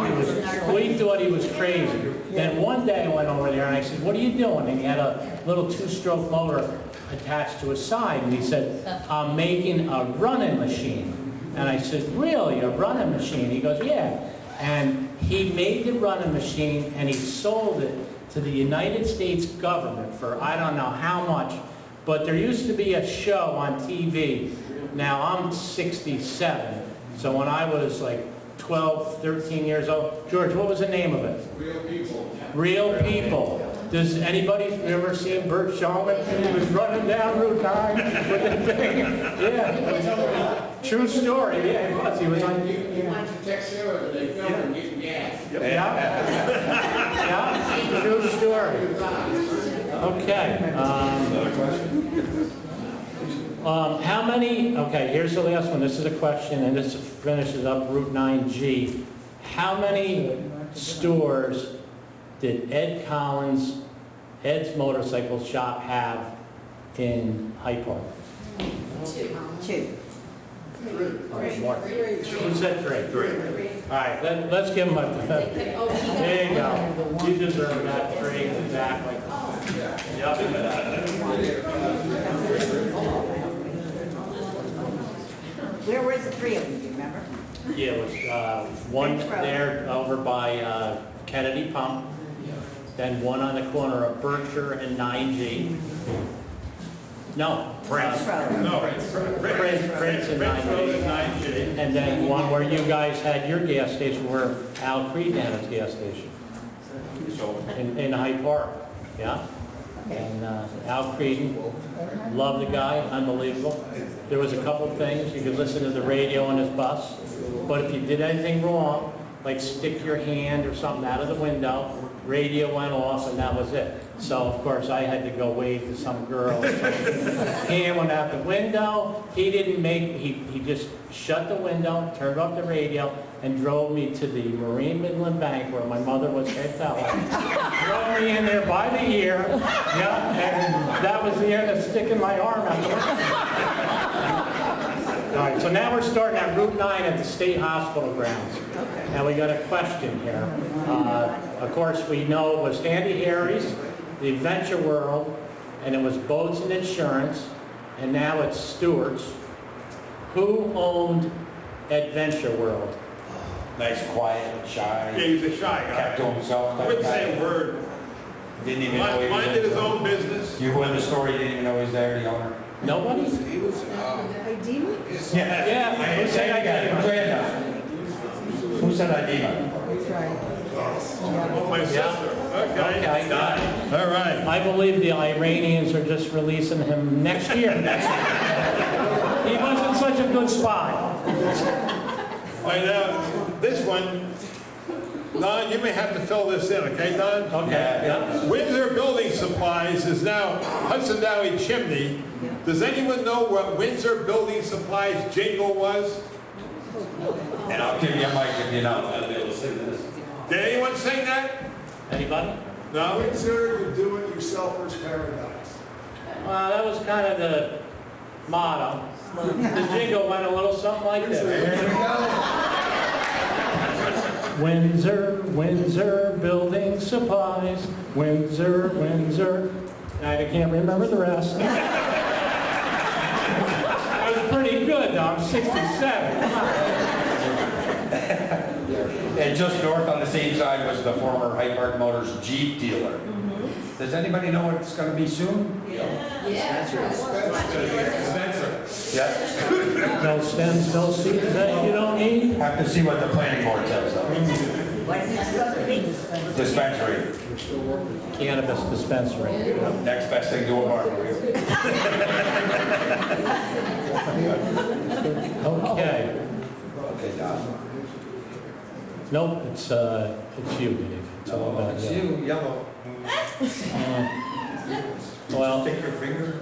he was crazy. Then one day I went over there and I said, "What are you doing?" And he had a little 2-stroke motor attached to his side, and he said, "I'm making a running machine." And I said, "Really, a running machine?" He goes, "Yeah." And he made the running machine and he sold it to the United States government for I don't know how much, but there used to be a show on TV. Now I'm 67, so when I was like 12, 13 years old, George, what was the name of it? Real people. Real People. Does anybody ever see Bert Shulman? He was running down Route 9 with the thing. Yeah. True story. Yeah, it was. He was on. You want to text her or they come and get gas? Yeah. Yeah. True story. Okay. How many? Okay. Here's the last one. This is a question, and this finishes up Route 9G. How many stores did Ed Collins, Ed's motorcycle shop, have in Hyde Park? 2. Who said 3? 3. All right, let's give him a, there you go. You deserve that tree, exactly. Yep. Where was the three of them, do you remember? Yeah, it was one there over by Kennedy Pump, then one on the corner of Berkshire and 9G. No, Prince. No, Prince and 9G. And then one where you guys had your gas station, where Al Creed had his gas station. In Hyde Park, yeah? And Al Creed, loved the guy, unbelievable. There was a couple things, you could listen to the radio on his bus, but if you did anything wrong, like stick your hand or something out of the window, radio went off and that was it. So of course I had to go wave to some girl. Hand went out the window, he didn't make, he just shut the window, turned off the radio, and drove me to the Marine Midland Bank where my mother was head teller. Drove me in there by the ear, yeah, and that was the end of sticking my arm out the window. All right, so now we're starting at Route 9 at the State Hospital grounds. Now we got a question here. Of course, we know it was Andy Harry's, the Adventure World, and it was Boats and Insurance, and now it's Stewart's. Who owned Adventure World? Nice, quiet, shy. Yeah, he's a shy guy. Kept to himself. Wouldn't say a word. Didn't even know he was Minded his there. own business. You won the story, didn't even know he was there, the owner. Nobody? ID? Yeah. Who said I got it? Who said I did it? That's right. Oh, my sister. Okay. Okay. All right. I believe the Iranians are just releasing him next year. He wasn't such a good spy. All right, now, this one, Don, you may have to fill this in, okay, Don? Okay, yeah. Windsor Building Supplies is now Hudson Valley Chimney. Does anyone know what Windsor Building Supplies jingle was? And I'll give you a mic if you know. Did anyone sing that? Anybody? No? Windsor, you do it yourselfer's paradise. Well, that was kind of the motto. The jingle went a little something like this. Windsor, Windsor Building Supplies, Windsor, Windsor. I can't remember the rest. I was pretty good though, I'm 67. And just north on the same side was the former Hyde Park Motors Jeep dealer. Does anybody know what it's going to be soon? Spencer. Yeah. No stems, no seeds that you don't need? Have to see what the planning board says though. What's it supposed to be? Dispensary. Cannabis dispensary. Next best thing to a bar. Okay. Okay, Don. Nope, it's you, Dave. It's all about It's you. you, yellow. Well, Stick your finger.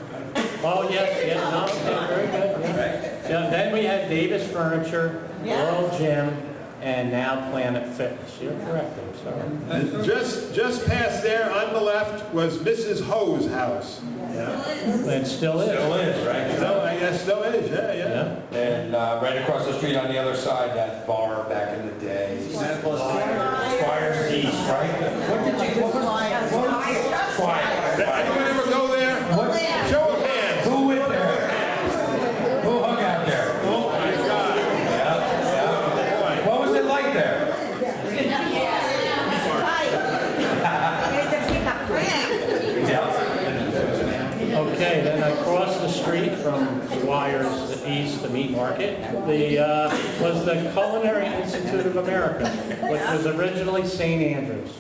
oh, yes, no, okay, very good. Yeah. Right? Yeah, then we had Davis Furniture, World Gym, and now Planet Fitness. You're correct, I'm sorry. And just past there on the left was Mrs. Ho's house. It still is. Still is, right? So I guess still is, yeah. And right across the street on the other side, that bar back in the day. Squire's East, right? What did you, what was Squire. Anyone ever go there? Show of hands. Who went there? Who hung out there? Oh my God. Yeah. What was it like there? Okay, then across the street from Squire's East, the meat market, was the Culinary Institute of America, which was originally St. Andrews.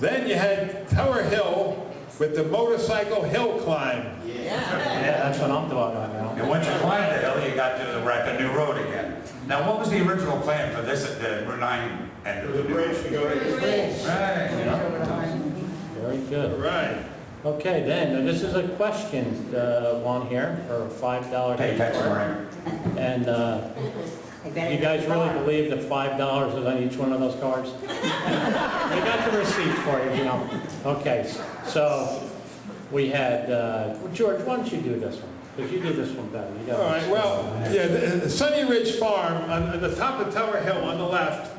Then you had Tower Hill with the motorcycle hill climb. Yeah, that's what I'm talking about now. And once you climbed the hill, you got to the Rapid New Road again. Now, what was the original plan for this at the Route 9 end of the bridge to go to the bridge? Right. Very good. Right. Okay, then, this is a question, one here, for $5. Pay attention, Ryan. And you guys really believe that $5 is on each one of those cards? We got the receipt for you, you know. Okay, so we had, George, why don't you do this one? Because you did this one better. You got All right, this. well, yeah, the Sunny Ridge Farm on the top of Tower Hill on the left,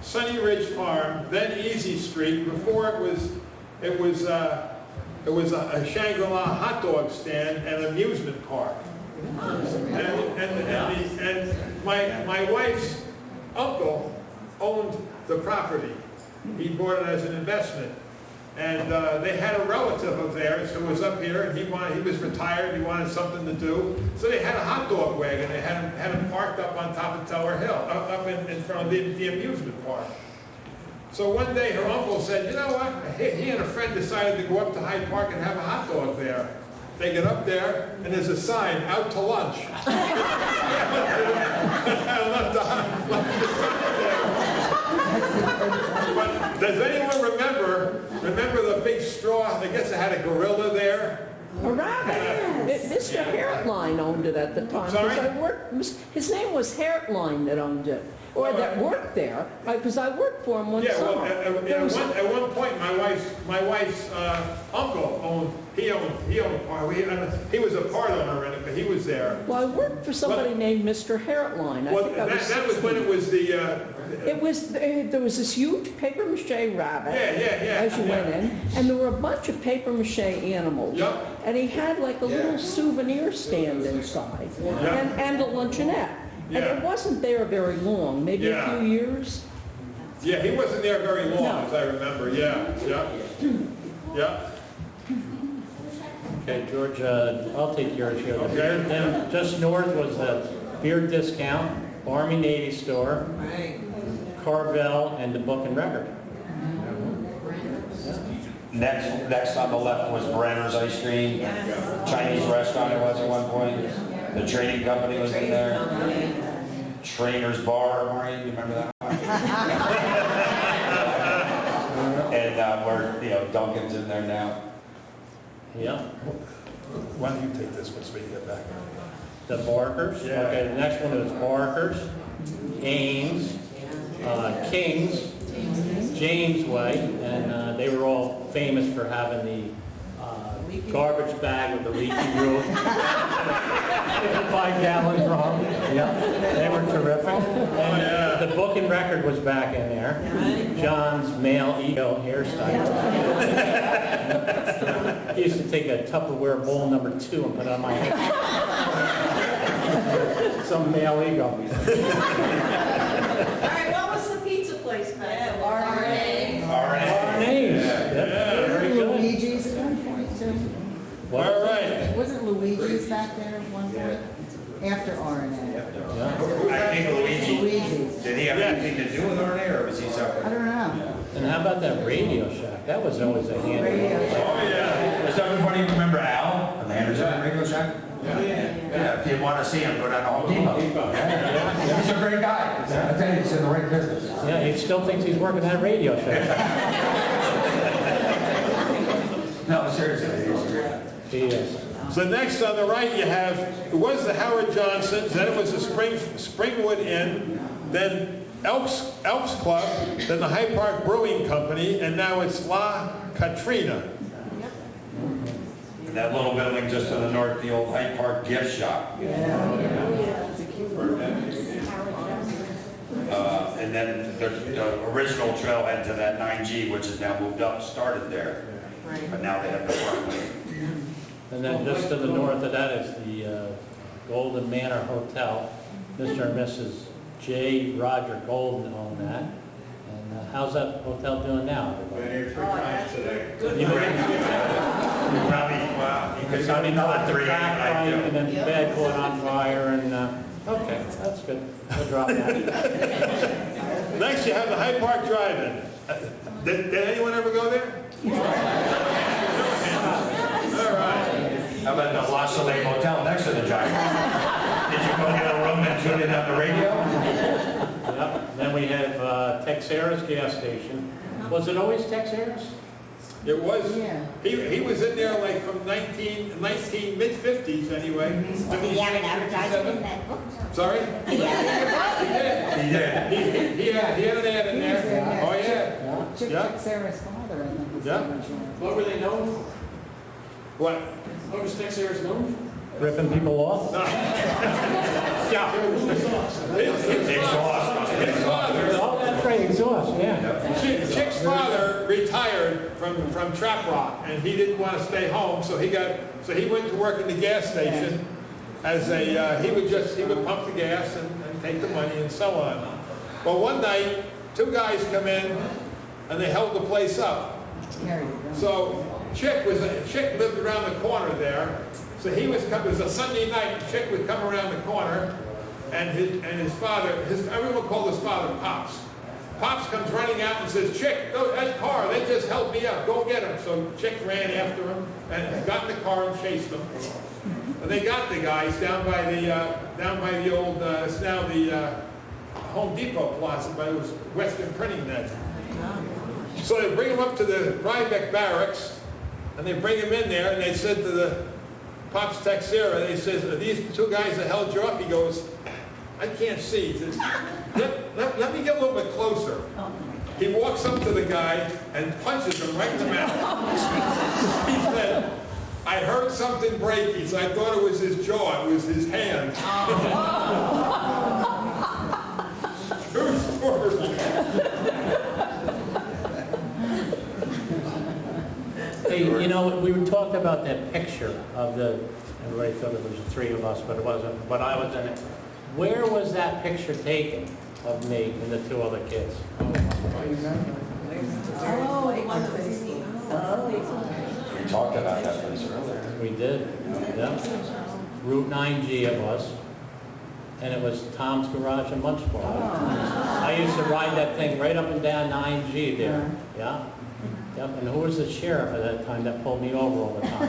Sunny Ridge Farm, then Easy Street. Before it was a Shangri-La hot dog stand and amusement park. And my wife's uncle owned the property. He bought it as an investment. And they had a relative of theirs who was up here, and he was retired, he wanted something to do. So they had a hot dog wagon, they had him parked up on top of Tower Hill, up in front of the amusement park. So one day her uncle said, you know what, he and a friend decided to go up to Hyde Park and have a hot dog there. They get up there, and there's a sign, out to lunch. Left the sign there. But does anyone remember the big straw? I guess it had a gorilla there. A rabbit. Mr. Hairline owned it at the time. Sorry? His name was Hairline that owned it, or that worked there, because I worked for him one Yeah, summer. well, at one point, my wife's uncle owned part. He was a part owner in it, but he was there. Well, I worked for somebody named Mr. Hairline. Well, that was when it was the. There was this huge paper mache rabbit. Yeah. As you went in, and there were a bunch of paper mache animals. Yep. And he had like a little souvenir stand inside, and a luncheonette. And it wasn't there very long, maybe a few years. Yeah, he wasn't there very long, No. as I remember. Yeah. Okay, George, I'll take yours here. The Okay. beer, then just north was the beer discount, Army Navy store, Carvel, and the Book and Record. Next on the left was Brenner's Ice Cream, Chinese restaurant it was at one point. The trading company was in there. Trainer's Bar, Maureen, you remember that one? And where, Duncan's in there now. Yeah. Why don't you take this one so we can get back? The Barkers. Yeah. Okay, the next one is Barkers, Ames, Kings, Jamesway, and they were all famous for having the garbage bag with the leaky roof. 5-gallon drum. Yeah, they were terrific. And the Book and Record was back in there. John's male ego hairstyle. He used to take a Tupperware bowl number 2 and put it on my head. Some male ego. All right, what was the pizza place back there? Names. Very good. Luigi's at one point too. All right. Wasn't Luigi's back there at one point? After R&A. I think Luigi's. did he have anything to do with RNA or was he I separate? don't know. And how about that Radio Shack? That was always a handy Radio one. Shack. Does everybody remember Al, the manager at Radio Shack? Yeah, if you want to see him, go down to Home Depot. Yeah. He's a great guy. I tell you, he's in the right business. Yeah, he still thinks he's working at Radio Shack. No, seriously, he's great. He is. So next on the right you have, it was the Howard Johnson's, then it was the Springwood Inn, then Elks Club, then the Hyde Park Brewing Company, and now it's La Katrina. And that little building just to the north, the old Hyde Park gift shop. And then the original trailhead to that 9G, which is now moved up, started there. But now they have the parkway. And then just to the north of that is the Golden Manor Hotel. Mr. and Mrs. J. Roger Golden own that. And how's that hotel doing now, everybody? Been here 3 times today. You Could probably know not the three, crack I pipe do. and then the bed caught on fire and, okay, that's good. We'll drop that. Next you have the Hyde Park Drive-In. Did anyone ever go there? All right. How about the La Soleil Motel next to the Giant? Did you go get a room and tune in on the radio? Yep. Then we have Texera's gas station. Was it always Texera's? It was, Yeah. he was in there like from mid-50s anyway. Did he have an advertisement in that book? Sorry? He did. He had an ad in there. Oh, yeah. Chick Yeah. Sarah's father, I think. Was Yeah. the original. What were they known for? What? What was Texas known for? Ripping people off? Yeah. His father, Oh, that's right, exhaust, yeah. Chick's father retired from Trap Rock, and he didn't want to stay home, so he went to work in the gas station as he would pump the gas and take the money and so on. Well, one night, two guys come in and they held the place up. So Chick lived around the corner there. So it was a Sunday night, and Chick would come around the corner, and his father, everyone called his father Pops. Pops comes running out and says, "Chick, that car, they just held me up, go get him." So Chick ran after him and got in the car and chased them. And they got the guys down by the old, it's now the Home Depot Plaza, but it was Western Printing then. So they bring him up to the Rhinebeck Barracks, and they bring him in there, and they said to the Pops Texera, they says, "Are these two guys that held you up?" He goes, "I can't see." He says, let me get a little bit closer. He walks up to the guy and punches him right in the mouth. He said, "I heard something break." He said, "I thought it was his jaw, it was his hand." True story. Hey, you know, we were talking about that picture of everybody thought it was the three of us, but it wasn't, but I was in it. Where was that picture taken of me and the two other kids? Oh, the one that was We talked about that place earlier. We did, yeah. Route 9G it was. And it was Tom's Garage and Lunch Bar. I used to ride that thing right up and down 9G there, yeah? Yep, and who was the sheriff at that time that pulled me over all the time?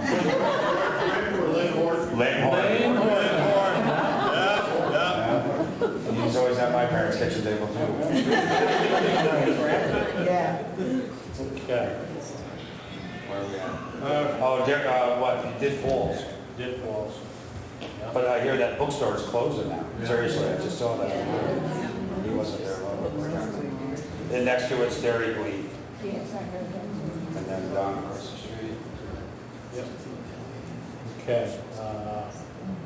Lane Horton. Lane Horton. He used to always have my parents' kitchen table too. Yeah. Okay. Where are we at? What? He did Falls. Did Falls. Yeah. But I hear that bookstore is closing now. Seriously, I just saw that. He wasn't there long. Then next to it's Dairy Queen. And then down across the street. Yep. Okay.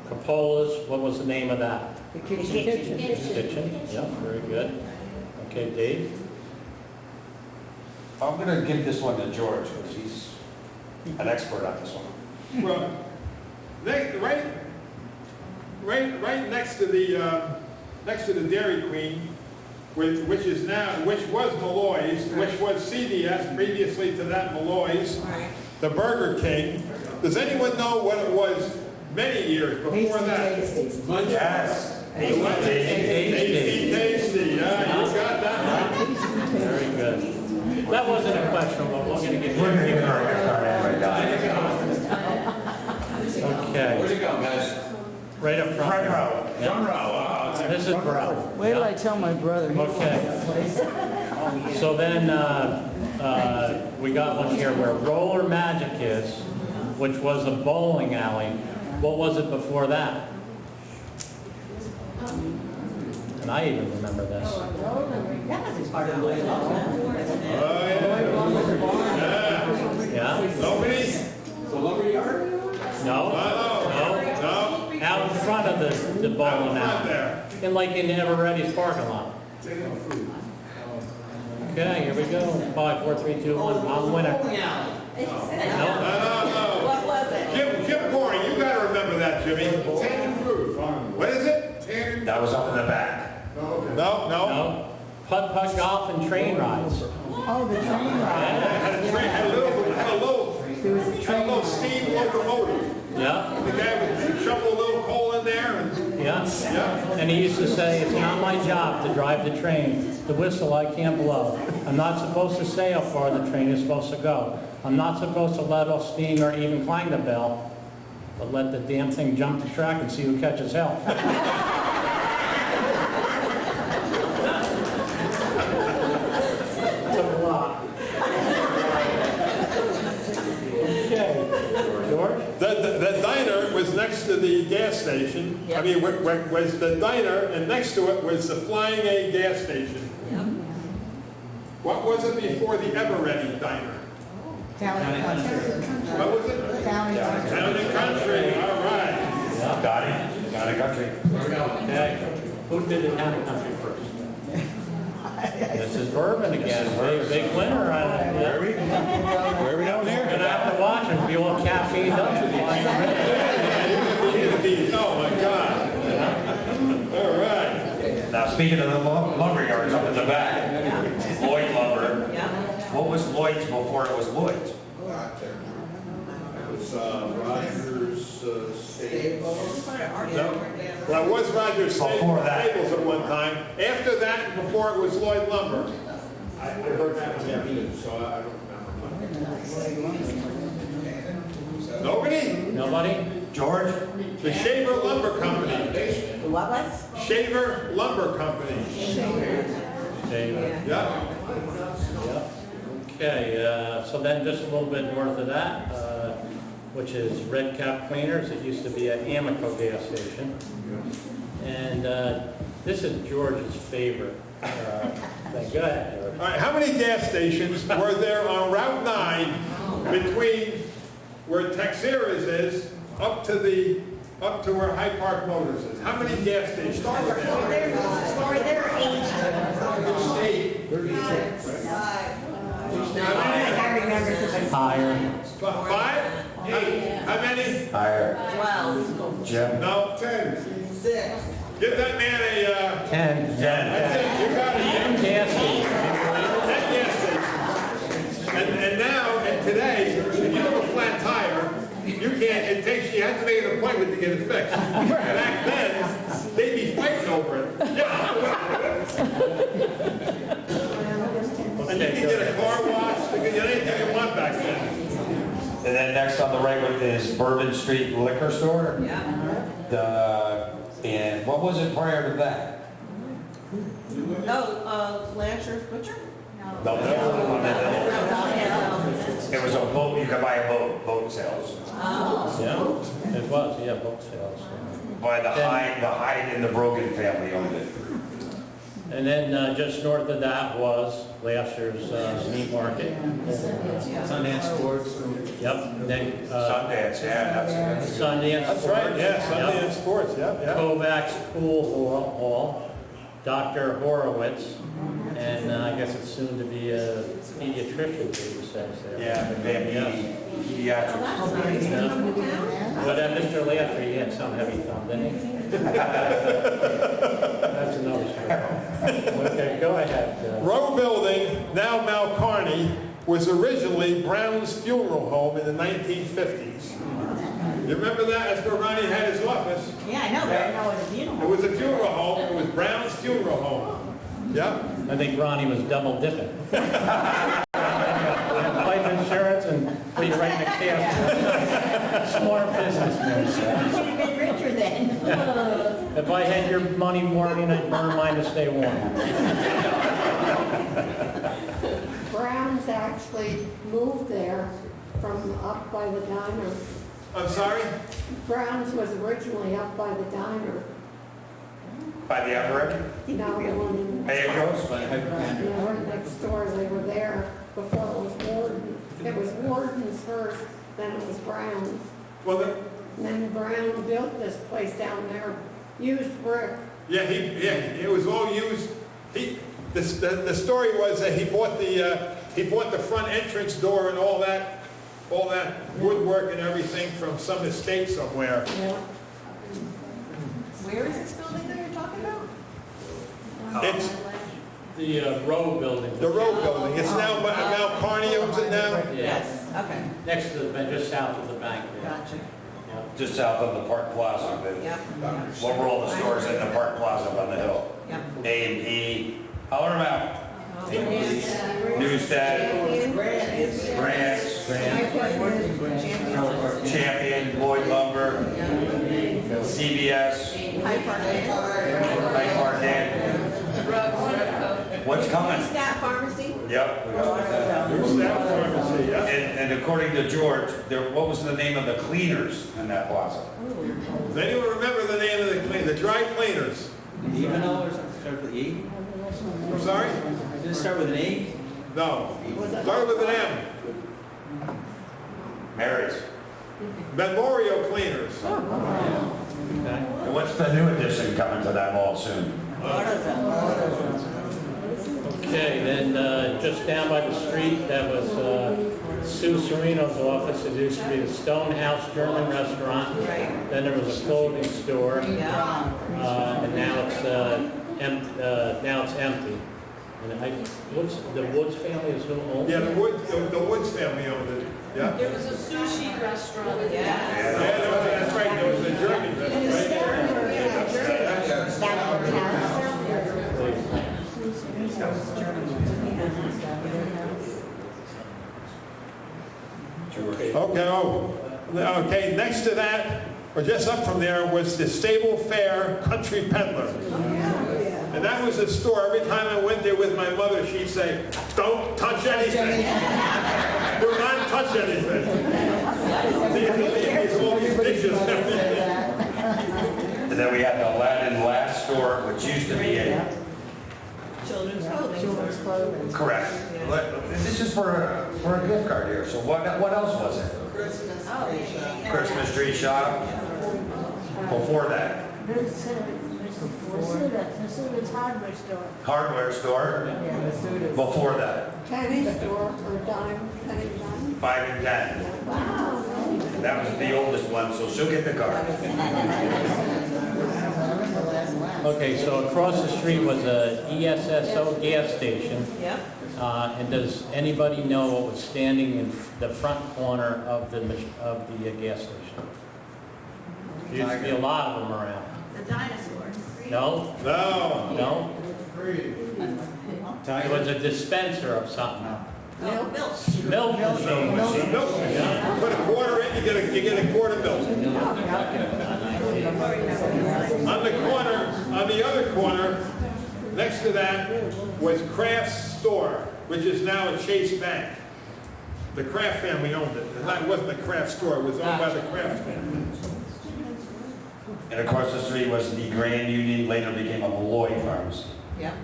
Capola's, what was the name of that? The kitchen. Kitchen. Yeah, very good. Okay, Dave? I'm going to give this one to George because he's an expert on this one. Well, right next to the Dairy Queen, which was Malloy's, which was CVS previously to that Malloy's, the Burger King. Does anyone know what it was many years before that? Yes. Tasty. Yeah, you got that right. Very good. That wasn't a question, but we're going to get We're going to give her Okay. Where'd it go, guys? Right up front. Front row. Front row. This is Brown. Wait till I tell my brother. Okay. So then, we got one here where Roller Magic is, which was a bowling alley. What was it before that? And I even remember this. Yeah? Nobody? The lumberyard? No? No. Out in front of the bowling Out alley. there. In like in Everetti's parking lot. Okay, here we go. 5, 4, 3, 2, 1. I'm winner. No? What was it? Jim Boring, you gotta remember that, Jimmy. What is it? That was up in the back. No. No? Putt-putt golf and train rides. Oh, the train ride. Had a little steam locomotive. Yeah? The guy would shovel a little coal in there and, Yeah? yeah. And he used to say, "It's not my job to drive the train. The whistle I can't blow. I'm not supposed to say how far the train is supposed to go. I'm not supposed to let off steam or even clang the bell, but let the damn thing jump the track and see who catches hell." Took a lot. Okay. George? The diner was next to the gas station. I mean, was the diner, and next to it was the Flying A gas station. What was it before the Eveready diner? Town and country. What was it? Town and country. Town and Country, all right. Yeah. Got a country. Okay, who did the town and country first? This is Bourbon again, big winner. Where are we going here? Gonna have to watch it, be all caffeined up. Oh, my God. All right. Now, speaking of the lumber yards up in the back, Lloyd Lumber, Yeah. what was Lloyd's before it was Lloyd's? It was Rogers Staples. Well, it was Rogers Before that. Staples at one time. After that, and before it was Lloyd Lumber. I heard that was too, so I don't remember. Nobody? Nobody? George? The Shaver Lumber Company. The what was? Shaver Lumber Company. Okay, Yeah. Okay, so then just a little bit north of that, which is Red Cap Cleaners. It used to be an Amoco gas station. And this is George's favorite thing. Go ahead, George. All right, how many gas stations were there on Route 9 between where Texeras is up to where Hyde Park Motors is? How many gas stations were there? Higher. 5? 8? How many? Higher. 12. Jim? No, 10. 6. Give that man a, 10. that's it, you got it. Gas station. 10 gas stations. And now, and today, if you have a flat tire, you can't, you have to make an appointment to get it fixed. Back then, they'd be fighting over it. Yeah. And you can get a car wash, you can get anything you want back then. And then next on the right is Bourbon Street Liquor Store. Yeah. And what was it prior to that? Lancer's Butcher? No. It was a boat, you could buy a boat sales. Yeah, it was, yeah, boat sales. By the Hyde and the Brogan family owned it. And then just north of that was last year's meat market. Sundance Sports. Yep. Then Sundance, yeah, that's it. Sundance. That's right, yeah, Sunday Yep. in sports, yeah. Kovacs Pool Hall, Dr. Horowitz, and I guess it's soon to be a pediatrician, he says there. Yeah, pediatrics. Yeah. But Mr. Lashley, he had some heavy thumb, didn't he? That's another story. Okay, go ahead. Row Building, now Mount Carney, was originally Brown's Funeral Home in the 1950s. You remember that? That's where Ronnie had his office. Yeah, I know, but I know it's It funeral. was a funeral home. It was Brown's Funeral Home. Yeah. I think Ronnie was double dipping. Life insurance and put you right in the cash. Smart businessman. You should have been richer then. If I had your money morning, I'd burn mine to stay warm. Brown's actually moved there from up by the diner. I'm sorry? Brown's was originally up by the diner. By the upper end? Now the one in, There it goes. right next door, they were there before it was Warden. It was Warden's first, then it was Brown's. Well, And then Brown built this place down there, used brick. it was all used. The story was that he bought the front entrance door and all that woodwork and everything from some estate somewhere. Yeah. Where is this building that you're talking about? It's The Row Building. the Row Building. It's now Mount Carney owns it now. Yeah, Yes, okay, next to the, just south of the bank there. gotcha. Yeah. Just south of the Park Plaza. Yep, What were all the stores in the Park Plaza on the hill? yep. A&P, holler them out. Newstead, Grants, Champion, Lloyd Lumber, CBS, Hyde Park Inn. Hyde Park Inn. What's coming? Stat Pharmacy? Yep. we got that. There's that pharmacy, yeah. And according to George, what was the name of the cleaners in that plaza? Does anyone remember the name of the dry cleaners? Even though it started with E? I'm sorry? Did it start with an E? No. Start with an M. Mary's. Memorial Cleaners. Okay. And what's the new addition coming to that mall soon? Okay, then just down by the street, that was Sue Sereno's office. It used to be the Stonehouse German restaurant. Then there was a clothing store, and now it's empty. And the Woods family is who owns it? Yeah, the Woods family owned it. Yeah. There was a sushi restaurant. Yeah, that's right. There was a German Okay, next to that, or just up from there, was the Stable Fair Country Peddler. And that was a store. Every time I went there with my mother, she'd say, "Don't touch anything. Do not touch anything." All these dishes. And then we had the Aladdin Last store, which used to be a... Children's clothing. Children's clothing. Correct. This is for a gift card here, so what else was it? Christmas tree shop. Christmas tree shop? Before that? Masuda's hardware store. Hardware store? Yeah, the Sudas. Before that? Penny store or dime, penny dime. 5 and 10. Wow. That was the oldest one, so she'll get the card. Okay, so across the street was a ESSO gas station. Yep. And does anybody know what was standing in the front corner of the gas station? There used to be a lot of them around. The dinosaurs. No? No. No? It was a dispenser of something. Milk. Milk machine. Milk. Put a quarter in, you get a quart of milk. On the other corner, next to that was Kraft's store, which is now a Chase Bank. The Kraft family owned it. It wasn't a Kraft store, it was owned by the Kraft family. And across the street was the Grand Union, later became a Malloy Pharmacy. Yep.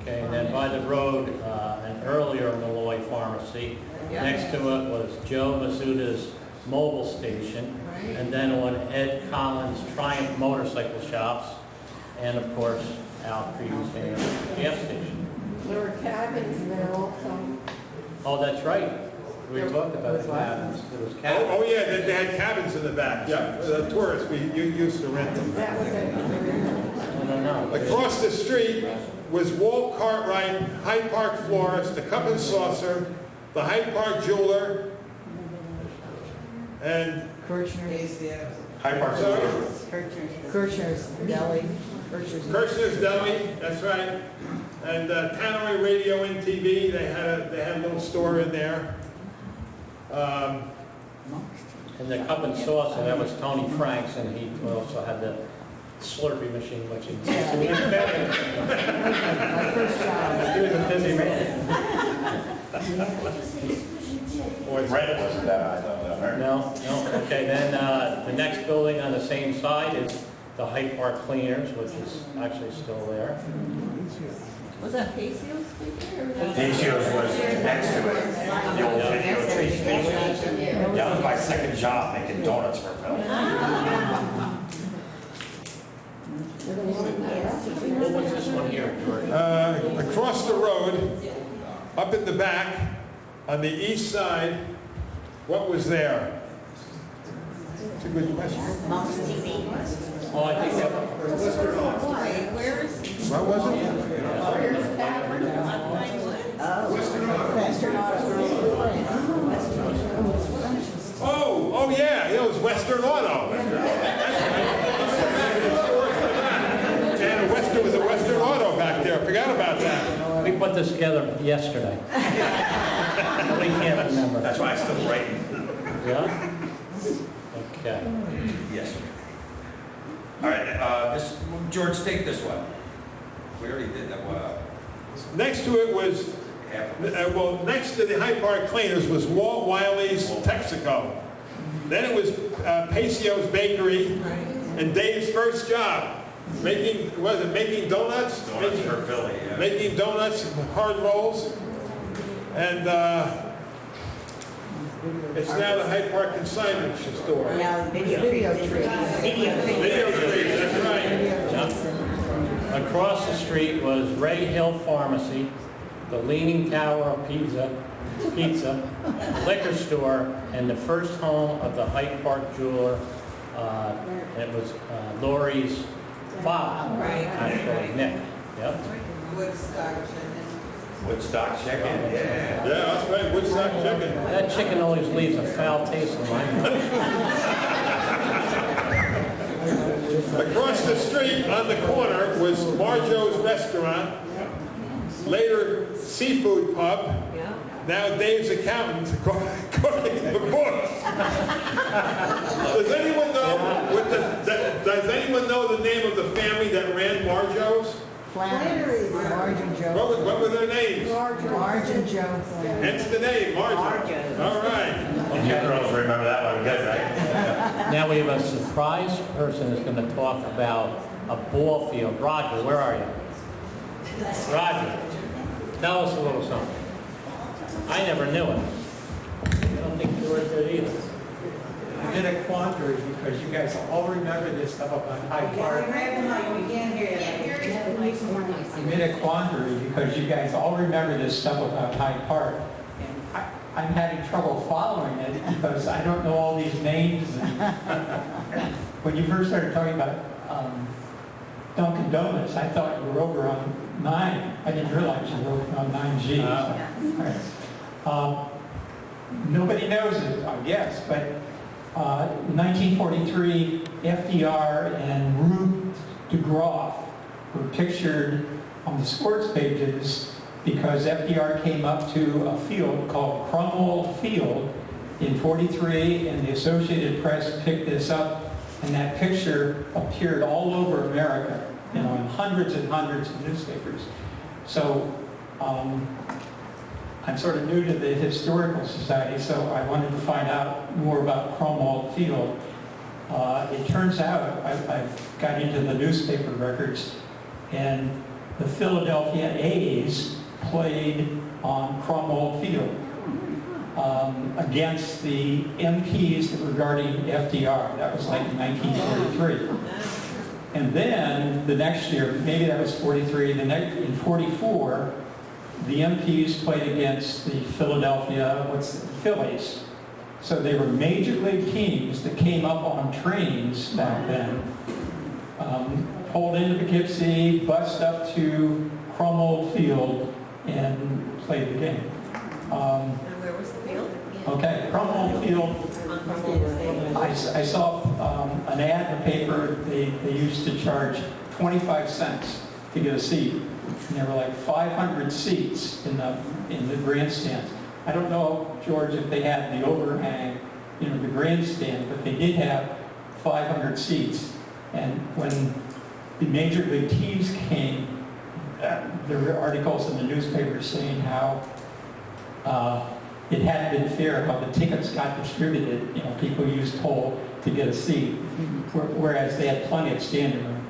Okay, and then by the road, an earlier Malloy Pharmacy. Yeah. Next to it was Joe Masuda's mobile station. And then on Ed Collins' Triumph Motorcycle Shops. And of course, Al Creed's gas station. There were cabins there also. Oh, that's right. We talked about the cabins. There was cabins. Oh yeah, they had cabins in the back. Yeah, the tourists, you used to rent them. That was it. I don't know. Across the street was Walt Cartwright, Hyde Park Florist, the Cup and Saucer, the Hyde Park Jeweler, and Kirchner's. Hyde Park. Kirchner's Deli. Kirchner's Deli, that's right. And Tannery Radio and TV, they had a little store in there. And the cup and saucer, that was Tony Frank's, and he also had the Slurpee machine, which he was better. My first job. He was a busy man. Red wasn't that high though. No, okay, then the next building on the same side is the Hyde Park Cleaners, which is actually still there. Was that Pacio's speaker? Pacio's was next to it. The old video tree station. That was my second job, making donuts for Phil. What was this one here, George? Across the road, up in the back, on the east side, what was there? It's a good question. Mom's TV. Oh, I think that, Where is? What was it? Oh yeah, it was Western Auto. And there was a Western Auto back there. I forgot about that. we put this together yesterday. We can't remember. That's why I still writing. Yeah? Okay. Yes. All right, George, take this one. We already did that one. Next to it was, next to the Hyde Park Cleaners was Walt Wiley's Texaco. Then it was Pacio's Bakery and Dave's first job. Making donuts? Donuts for Philly, yeah. Making donuts, hard rolls. And It's now the Hyde Park Consignment Store. Now, video trees. Video trees, that's right. Across the street was Ray Hill Pharmacy, the Leaning Tower of Pizza, liquor store, and the first home of the Hyde Park jeweler. It was Lori's father, actually, Nick. Yep. Woodstock chicken, yeah. Yeah, that's right, Woodstock chicken. That chicken always leaves a foul taste in my mouth. Across the street on the corner was Marjo's Restaurant, later Seafood Pub, now Dave's Accountant, according to the book. Does anyone know the name of the family that ran Marjo's? Flannery. Marge and Joe. What were their names? Marge and Joe. Hence the name, Marjo. All right. You girls remember that one good, right? Now we have a surprise person who's going to talk about a ball field. Roger, where are you? Roger, tell us a little something. I never knew it. I don't think George did either. I'm in a quandary because you guys all remember this stuff about Hyde Park. I'm in a quandary because you guys all remember this stuff about Hyde Park. And I'm having trouble following it because I don't know all these names. When you first started talking about Dunkin' Donuts, I thought you were over on 9. I didn't realize you were over on 9G. Nobody knows it, I guess, but in 1943, FDR and Rube de Graaf were pictured on the sports pages because FDR came up to a field called Cromwell Field in 43, and the Associated Press picked this up, and that picture appeared all over America, in hundreds and hundreds of newspapers. So I'm sort of new to the Historical Society, so I wanted to find out more about Cromwell Field. It turns out I got into the newspaper records, and the Philadelphia A's played on Cromwell Field against the MPs that were guarding FDR. That was like in 1943. And then the next year, maybe that was 43, in 44, the MPs played against the Philadelphia, Phillies. So they were major league teams that came up on trains back then, pulled into Poughkeepsie, bussed up to Cromwell Field, and played the game. And where was the field? Okay, Cromwell Field. I saw an ad in the paper. They used to charge 25 cents to get a seat. And there were like 500 seats in the grandstands. I don't know, George, if they had the overhang, the grandstand, but they did have 500 seats. And when the major league teams came, there were articles in the newspapers saying how it hadn't been fair how the tickets got distributed. People used toll to get a seat, whereas they had plenty of standing room.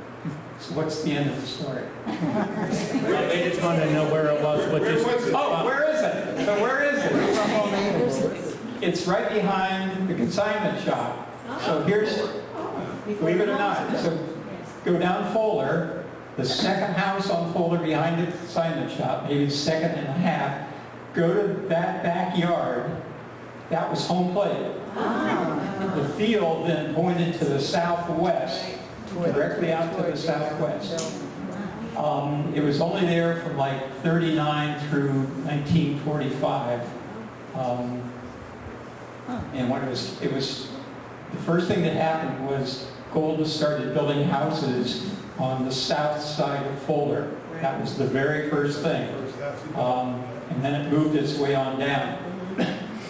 So what's the end of the story? They just wanted to know where it was. Where was it? Oh, where is it? So where is it? It's right behind the consignment shop. So here's, believe it or not, so go down Fuller, the second house on Fuller behind the consignment shop, maybe second and a half, go to that backyard. That was home plate. The field then pointed to the southwest, directly out to the southwest. It was only there from like 39 through 1945. And when it was the first thing that happened was Golda started building houses on the south side of Fuller. That was the very first thing. And then it moved its way on down.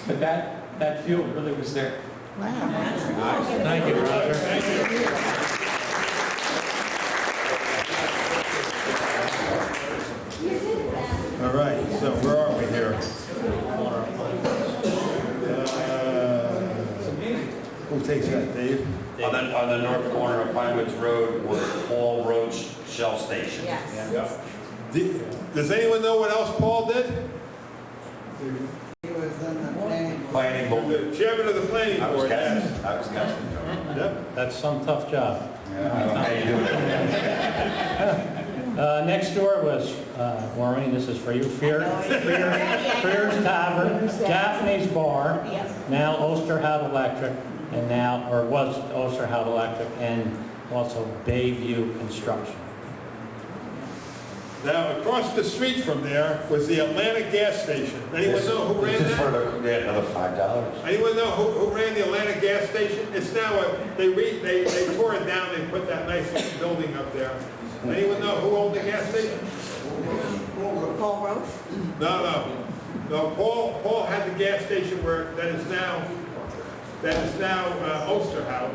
But that field really was there. Wow. Thank you, Roger. Thank you. All right, so where are we here? Who takes that, Dave? On the north corner of Pine Woods Road was Paul Roach Shell Station. Yes. Does anyone know what else Paul did? He was in the planning Planning board. The chairman of the planning I was board, yes. guessing, I was guessing. Yep. That's some tough job. Yeah, I don't know how you do it. Next door was, Maureen, this is for you, Fear's Tavern, Daphne's Bar, now Osterhout Electric, and now, or was Osterhout Electric, and also Bayview Construction. Now, across the street from there was the Atlantic gas station. Anyone know who ran This is for that? the, another $5. Anyone know who ran the Atlantic gas station? It's now they tore it down, they put that nice little building up there. Anyone know who owned the gas station? Paul Roach? No, Paul had the gas station that is now Osterhout.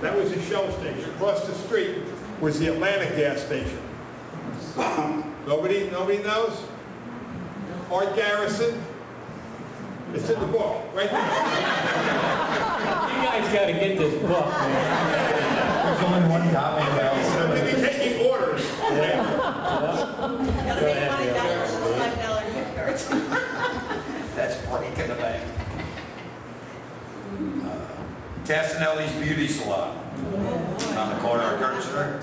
That was a Shell station. Across the street was the Atlantic gas station. Nobody knows? Art Garrison? It's in the book, right there. You guys gotta get this book, man. There's only one copy I'm going to be taking orders. Go ahead, Bill. That's breaking the bank. Tassinelli's Beauty Salon on the corner of Kirchner,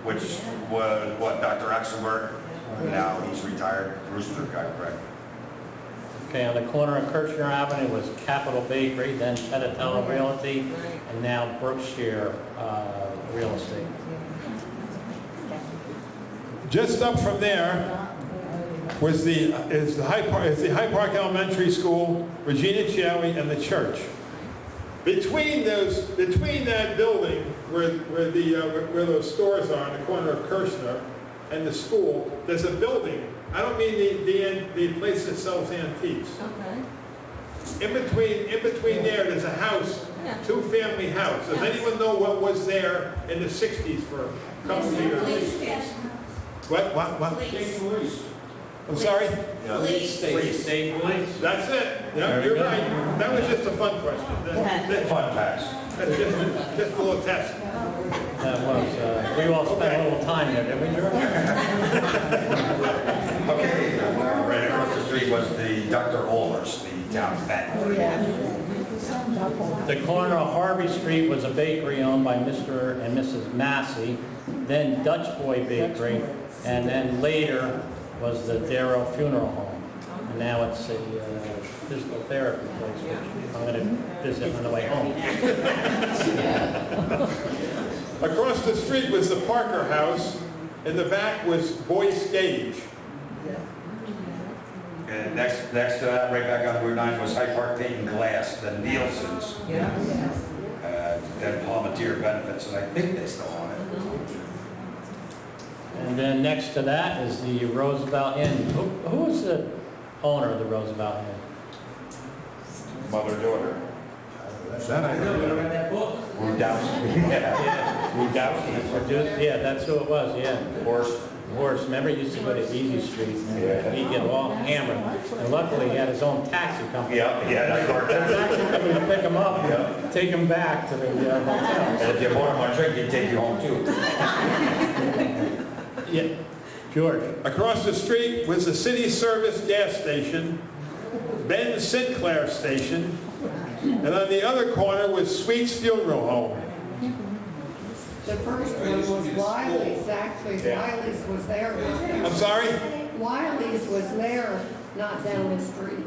which was what, Dr. Exelberg? Now he's retired, Rooster guy, correct? Okay, on the corner of Kirchner Avenue was Capital Bakery, then Petitella Realty, and now Berkshire Real Estate. Just up from there was the High Park Elementary School, Regina Coeli, and the church. Between that building where those stores are on the corner of Kirchner and the school, there's a building. I don't mean the place that sells antiques. Okay. In between there's a house, two-family house. Does anyone know what was there in the 60s for a couple of years? What? I'm sorry? State police. That's it. Yeah, you're right. That was just a fun question. Fun facts. That's just a little test. That was, we all spent a little time there, didn't we, George? Okay, right across the street was the Dr. Olmers, the town bank. The corner of Harvey Street was a bakery owned by Mr. and Mrs. Massey, then Dutch Boy Bakery, and then later was the Darrow Funeral Home. And now it's a physical therapy place, which I'm going to visit on the way home. Across the street was the Parker House. In the back was Boyce Gage. And next to that, right back on Route 9, was Hyde Park Paint and Glass, the Nielsen's. Then Palmetier Benefits, and I think they still own it. And then next to that is the Roosevelt Inn. Who is the owner of the Roosevelt Inn? Mother-daughter. Rudowski. Yeah, that's who it was, yeah. Horse. Horse, remember, he used to go to Easy Street, and he'd get all hammered. And luckily, he had his own taxi company. Yeah, that car The taxi company would pick him up, take him back to the hotel. And if you bought him a drink, he'd take you home too. Yeah, George. Across the street was the City Service gas station, Ben Sinclair Station, and on the other corner was Sweet's Funeral Home. The first one was Wiley's, actually. Wiley's was there. I'm sorry? Wiley's was there, not down the street.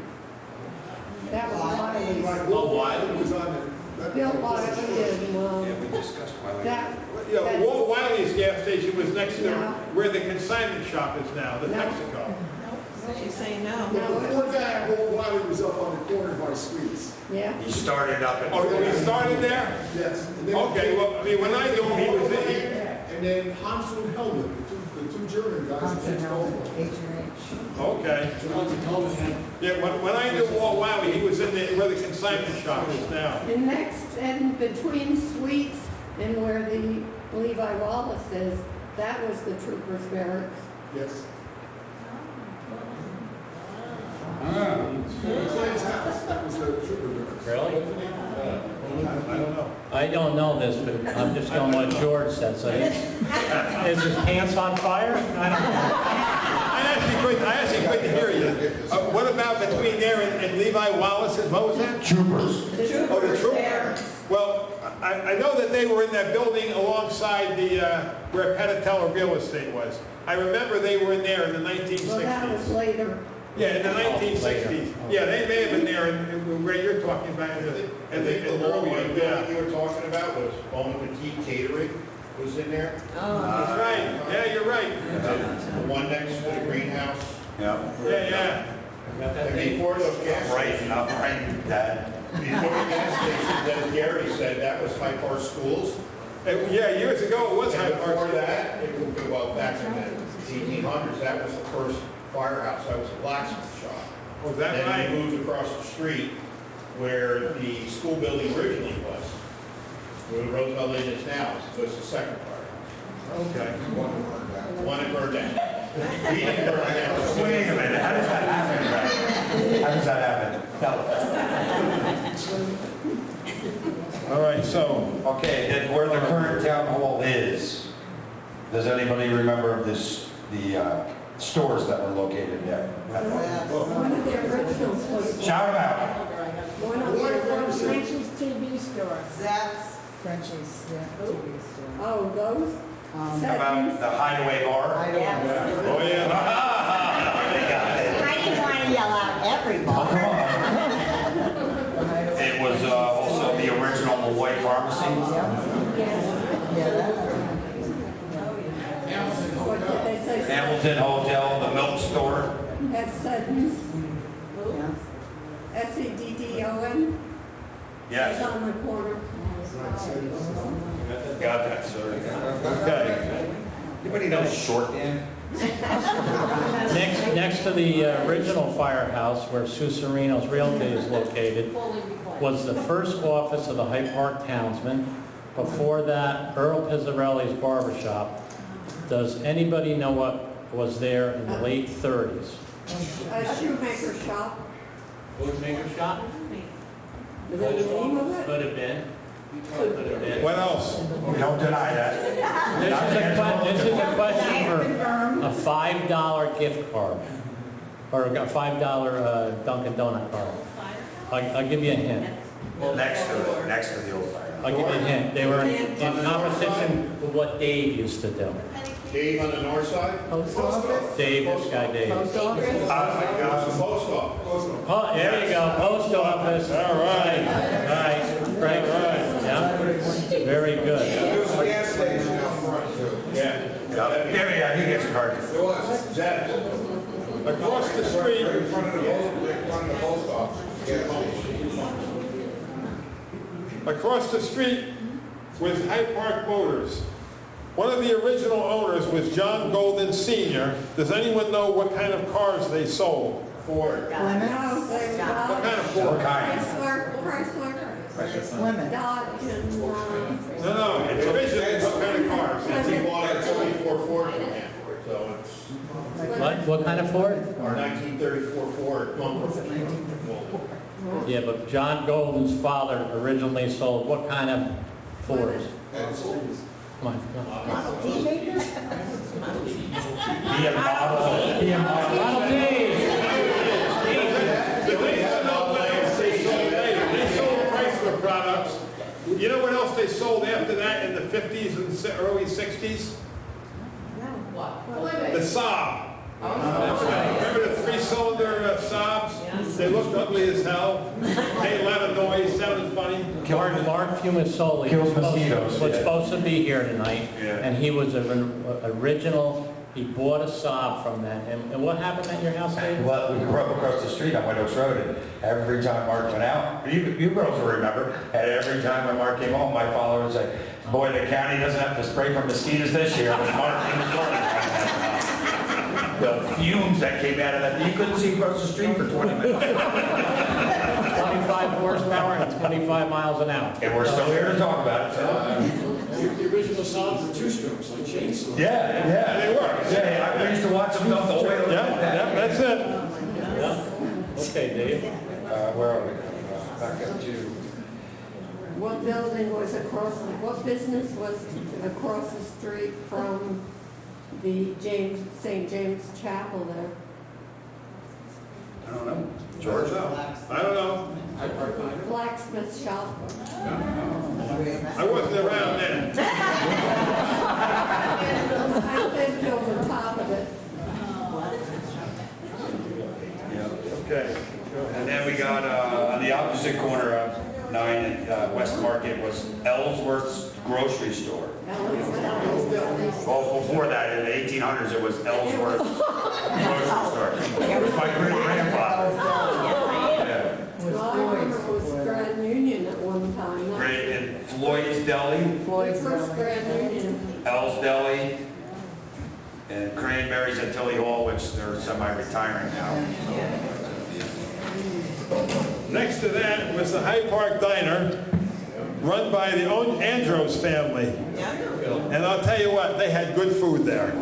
That was Wiley's. Wiley was on the... Bill Wiley and, We discussed Wiley. that, Yeah, Walt Wiley's gas station was next to where the consignment shop is now, the Texaco. She's saying no. Before that, Walt Wiley was up on the corner by Sweets. yeah. He started up at... Oh, we started there? Yes. And then- Okay, well, I mean, when I knew him, he was in, And then Hansel and Helmut, the two German guys. okay. Yeah, when I knew Walt Wiley, he was in where the consignment shop is now. And next, and between Sweets and where the Levi Wallace is, that was the Troopers Barracks. Yes. McLean's house, that was the trooper barracks. Really? I don't know. I don't know this, but I'm just going what George said. So is his pants on fire? I don't know. I actually couldn't hear you. What about between there and Levi Wallace's, what was that? Troopers. The troopers there. Well, I know that they were in that building alongside the, where Petitella Real Estate was. I remember they were in there in the 1960s. Well, that was later. Yeah, in the 1960s. Yeah, they may have been there in where you're talking about. I think the long one Yeah. you were talking about was Bon Appetit Catering was in there. That's right. Yeah, you're right. The one next to the greenhouse. Yeah. Yeah. And before those gas Right, stations, not right, Dad. before the gas stations, as Gary said, that was Hyde Park Schools. Yeah, years ago it was Hyde And Park. before that, it would be, well, back in the 1800s, that was the first firehouse. That was a blacksmith shop. Was that Then right? we moved across the street where the school building originally was. Where Roosevelt Inn is now, so it's the second firehouse. Okay. One that burned down. We didn't burn down. Wait a minute, how does that happen, Brad? How does that happen? Tell us. All right, so, Okay, then where the current town hall is, does anybody remember this, the stores that were located there? One of the originals was. Shout them out. One of the originals. Frenchie's TV store. That's, Frenchie's, yeah, TV store. Oh, those? How about the Hideaway Bar? oh yeah. They got it. I didn't want to yell out every Oh, bar. come on. It was also the original Malloy Pharmacy. What did they say? Hamilton Hotel, the milk store. At Sutton's. Seddon. Yes, It's on the corner. got that, sir. Okay. Anybody know shorthand? Next to the original firehouse where Sue Serino's Realty is located was the first office of the Hyde Park Townsman. Before that, Earl Pizzarelli's Barber Shop. Does anybody know what was there in the late 30s? A shoemaker shop. Bootmaker shop? Is that the name of it? Could have been. Could have been. What else? We don't deny that. This is a question for a $5 gift card, or a $5 Dunkin' Donut card. I'll give you a hint. Next to the old fire. I'll give you a hint. They were in competition with what Dave used to do. Dave on the north side? Post office? Dave, this guy Dave. Post office? The post office. Oh, there you go, post office. All right. Right, right. Yeah, very good. There was a gas station out front too. Yeah. Yeah, he gets a card. There was. That, across the street, In front of the post office. Yeah. across the street was Hyde Park Motors. One of the original owners was John Golden Sr. Does anyone know what kind of cars they sold? Ford. No, they What kind of Ford? Chrysler, Women. Dodge, and, No, originally, what kind of cars? He bought a 24 Ford from him, so it's What kind of Ford? our 1934 Ford bumper. Yeah, but John Golden's father originally sold what kind of Fords? Come on, come on. Model T makers? Model T. They sold Chrysler products. You know what else they sold after that in the 50s and early 60s? The Saab. Remember the three-cylinder Saabs? They looked ugly as hell. Made a lot of noise, sounded funny. Mark Fumasoli Kills mosquitoes, was yeah. supposed to be here tonight, Yeah. and he was an original, he bought a Saab from that. And what happened at your house, Dave? Well, we grew up across the street on Widows Road, and every time Mark went out, you girls will remember, and every time when Mark came home, my father would say, boy, the county doesn't have to spray for mosquitoes this year. It was Mark in the store. The fumes that came out of that, you couldn't see across the street for 20 minutes. 25 horsepower and 25 miles an hour. And we're still here to talk about it, so. The original Saabs were two-strokes, like chainsaws. Yeah, They were. Yeah, I used to watch them dump the oil. Yeah, that's it. Okay, Dave. Where are we? Back up to. what building was across, what business was across the street from the St. James Chapel there? I don't know. George? I don't know. Blacksmith shop. I wasn't around then. I lived over top of it. Okay. And then we got, on the opposite corner of 9 and West Market was Ellsworth's Grocery Store. Well, before that, in the 1800s, it was Ellsworth's Grocery Store. It was my great-grandfather. Yeah. Well, I remember it was Grand Union at one time. Great, and Floyd's Deli, The first Grand Union. L's Deli, and Cranberries at Tilly Hall, which they're semi-retiring now. Next to that was the Hyde Park Diner, run by the Andros family. And I'll tell you what, they had good food there.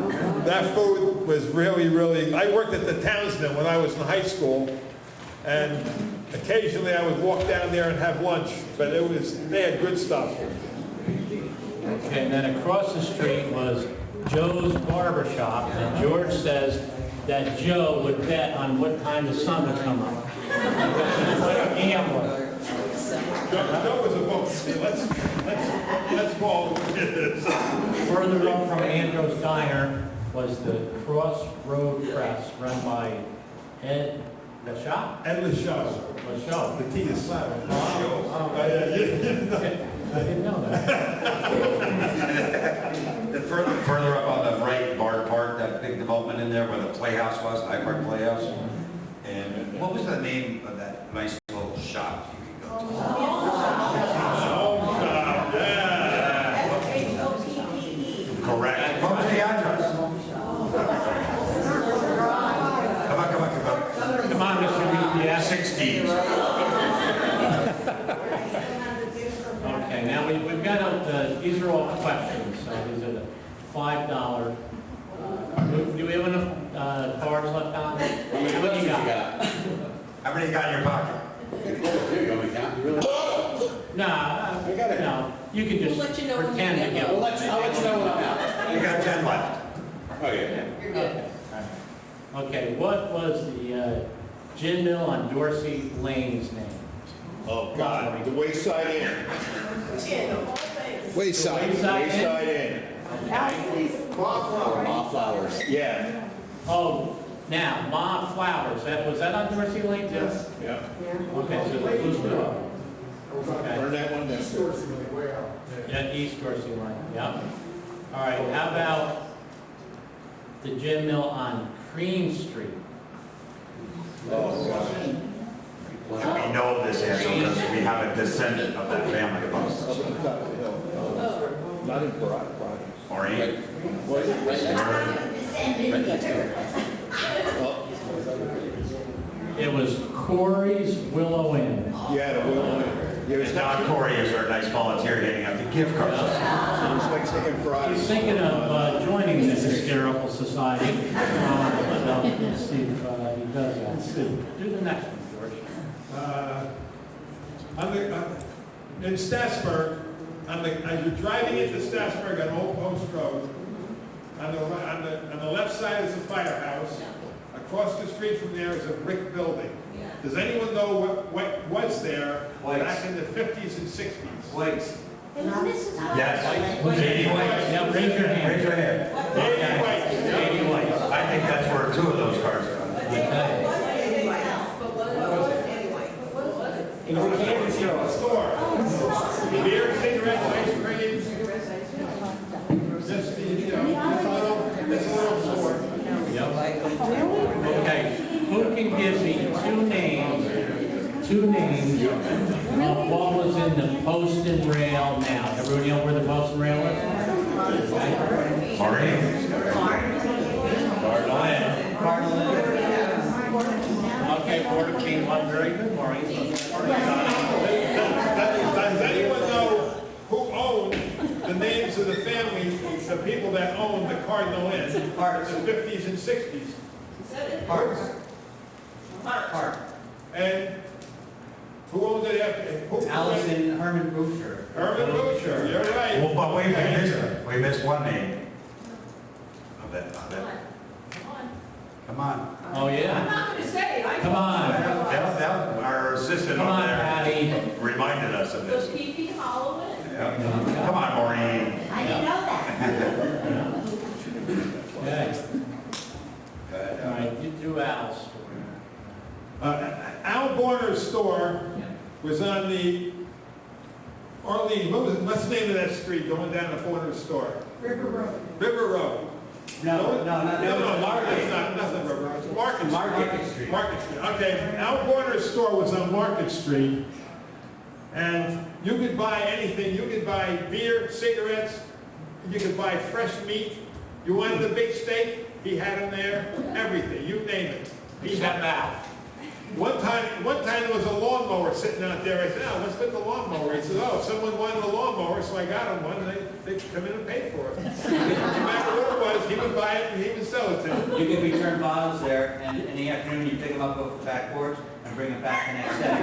That food was really, really, I worked at the Townsend when I was in high school, and occasionally I would walk down there and have lunch, but they had good stuff. Okay, and then across the street was Joe's Barber Shop, and George says that Joe would bet on what time the sun would come up. What a gambler. Joe was a book. Let's call it. Further up from Andrew's Diner was the Crossroad Press, run by Ed LaShaw. Ed LaShaw. LaShaw. The T is silent. I didn't know that. And further up on the right, Bard Park, that big development in there where the Playhouse was, Hyde Park Playhouse. And what was the name of that nice little shop you could go to? Correct. What was the address? Come on, Mr. Reed. Yeah, 16. Okay, now we've got, these are all questions, so these are the $5. Do we have enough cards left on? What do you got? How many you got in your pocket? No, you can just We'll let you know when pretend you to get get. one. I'll let you know when I'm out. You got 10 left. Oh, yeah. You're good. Okay, what was the gin mill on Dorsey Lane's name? Oh, God, the Wayside Inn. Wayside. Wayside Inn. Ma Flowers. Yeah. Oh, now, Ma Flowers, was that on Dorsey Lane too? Yeah. Okay, so the who's good? Okay. Burn that one down. Yeah, East Dorsey Lane, yep. All right, how about the gin mill on Cream Street? Oh, gosh. We know this answer because we have a descendant of that family amongst us. Not in Parade. Maureen? It was Corey's Willow Inn. Yeah, the Willow Inn. And Don Corey is our nice volunteer handing out the gift cards. He's thinking of joining the Hysterical Society. Let's see if he does that. Do the next one, George. In Stassburg, as you're driving into Stassburg on Old Post Road, on the left side is the firehouse. Across the street from there is a brick building. Does anyone know what was there back in the 50s and 60s? Whites. Yes. Lady White. Yeah, raise your hand. Raise your hand. Lady White. Lady White. I think that's where 2 of those cards are. It was a candy store. Beer, cigarettes, ice cream. This little store. Okay, who can give me two names of what was in the post and rail now? Everybody know where the post and rail is? Maureen? Okay, Board of King, one very good, Maureen. Does anyone know who owned the names of the family, the people that owned the Cardinal Inn in the 50s and 60s? Park. And who owned it after? Allison Herman Boucher. Herman Boucher, you're right. Well, but wait, we missed one name. Of that. Come on. Oh, yeah? I'm not gonna say, Come on. Our assistant Come over on, there Patty. reminded us of Goes this. pee-pee hollow in. Yeah. Come on, Maureen. I didn't know that. Okay. All right, you do Al's story. Al Borner's store was on the Arlene, what's the name of that street going down the corner store? River Road. River Road. No, Market, that's not River Road. It's Market Street. Market Street. Okay, Al Borner's store was on Market Street, and you could buy anything. You could buy beer, cigarettes, you could buy fresh meat. You wanted a big steak, he had them there. Everything, you name it. He had that. One time there was a lawnmower sitting out there. I said, "Oh, what's with the lawnmower?" He said, "Oh, someone wanted a lawnmower, so I got him one, and they come in and paid for it." No matter what it was, he would buy it and he would sell it to them. You can return bottles there, and in the afternoon, you pick them up off the back porch and bring them back the next day.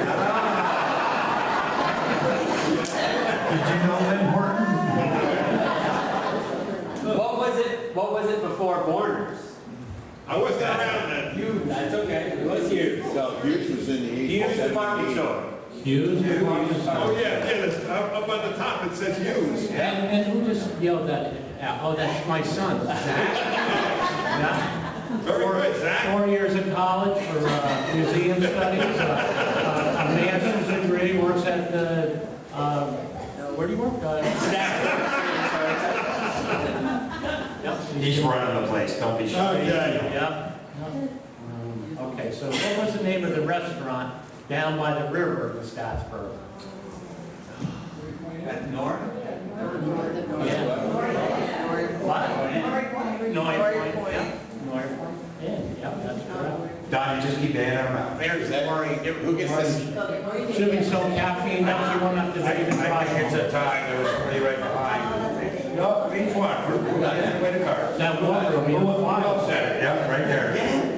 Did you know that, Horton? What was it before Borner's? I wasn't around then. That's okay, it was Hughes. No, Hughes was in the Hughes department store. Hughes? Oh, yeah, up on the top it says Hughes. And who just yelled that? Oh, that's my son, Zach. Yeah. Very good, Zach. 4 years in college for museum studies, a master's degree, works at the, where do you work? He's running the place, don't be shy. Okay. Yeah. Okay, so what was the name of the restaurant down by the river in Statsburg? At North? Yeah. What? North Point. Yeah. North Point. Yeah, that's correct. Don, you just keep adding them out. There's Maureen. Who gets this? Should we sell caffeine? That was the one up to David I think it's a tie, there was somebody right behind. No, each one, we're not in the way to cars. That one room, you know, Final center, yeah, right there,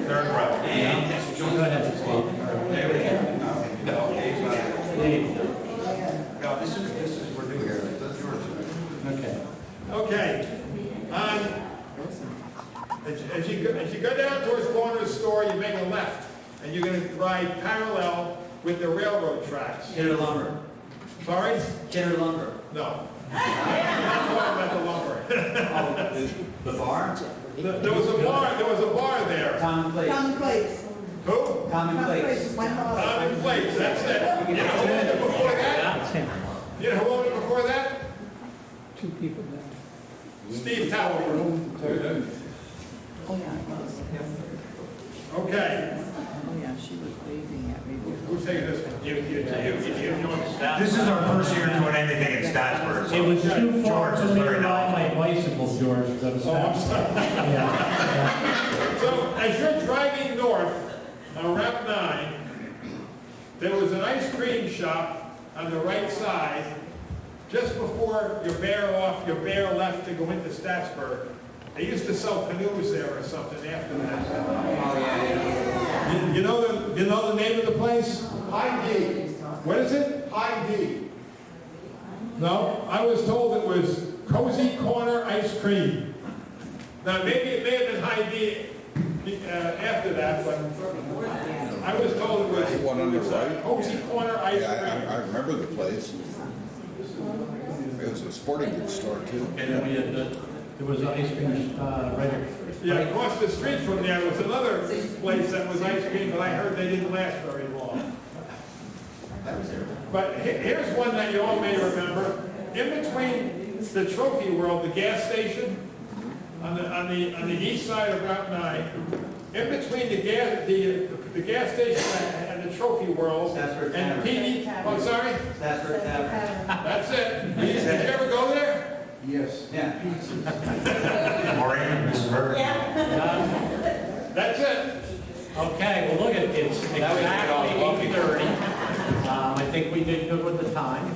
third row. Go ahead, Steve. There we go. Steve. No, this is, we're new here, that's yours. Okay. Okay. As you go down towards Borner's store, you make a left, and you're going to ride parallel with the railroad tracks. Kidder Lumber. Sorry? Kidder Lumber. No. I'm not talking about the lumber. The bar? There was a bar there. Common Place. Common Place. Who? Common Place. My father. Common Place, that's it. You know who owned it before that? You know who owned it before that? Two people there. Steve Tower. Oh, yeah, it was. Okay. Oh, yeah, she was waving at me. Who's taking this one? You know the staff. This is our first year doing anything in Statsburg. It was too far George for is me to very ride my knowledgeable. bicycle, George, to the Oh, I'm staff. sorry. Yeah. So, as you're driving north on Route 9, there was an ice cream shop on the right side, just before you bear left to go into Statsburg. They used to sell canoes there or something after that. Oh, yeah. You know the name of the place? High D. What is it? High D. No, I was told it was Cozy Corner Ice Cream. Now, maybe it may have been High D after that, but I was told it was One on the right? Cozy Corner Ice Yeah, I Cream. remember the place. It was a sporting goods store too. And then we had there was ice cream right Yeah, across the street from there was another place that was ice cream, but I heard they didn't last very long. But here's one that you all may remember. In between the Trophy World, the gas station, on the east side of Route 9, in between the gas station and the Trophy World, Statsburg and Tavern. PD, oh, sorry? Statsburg Tavern. That's it. Did you ever go there? Yes. Yeah. Maureen, Mrs. Burke. That's it. Okay, well, look at it, it's exactly 8:30. I think we did good with the time.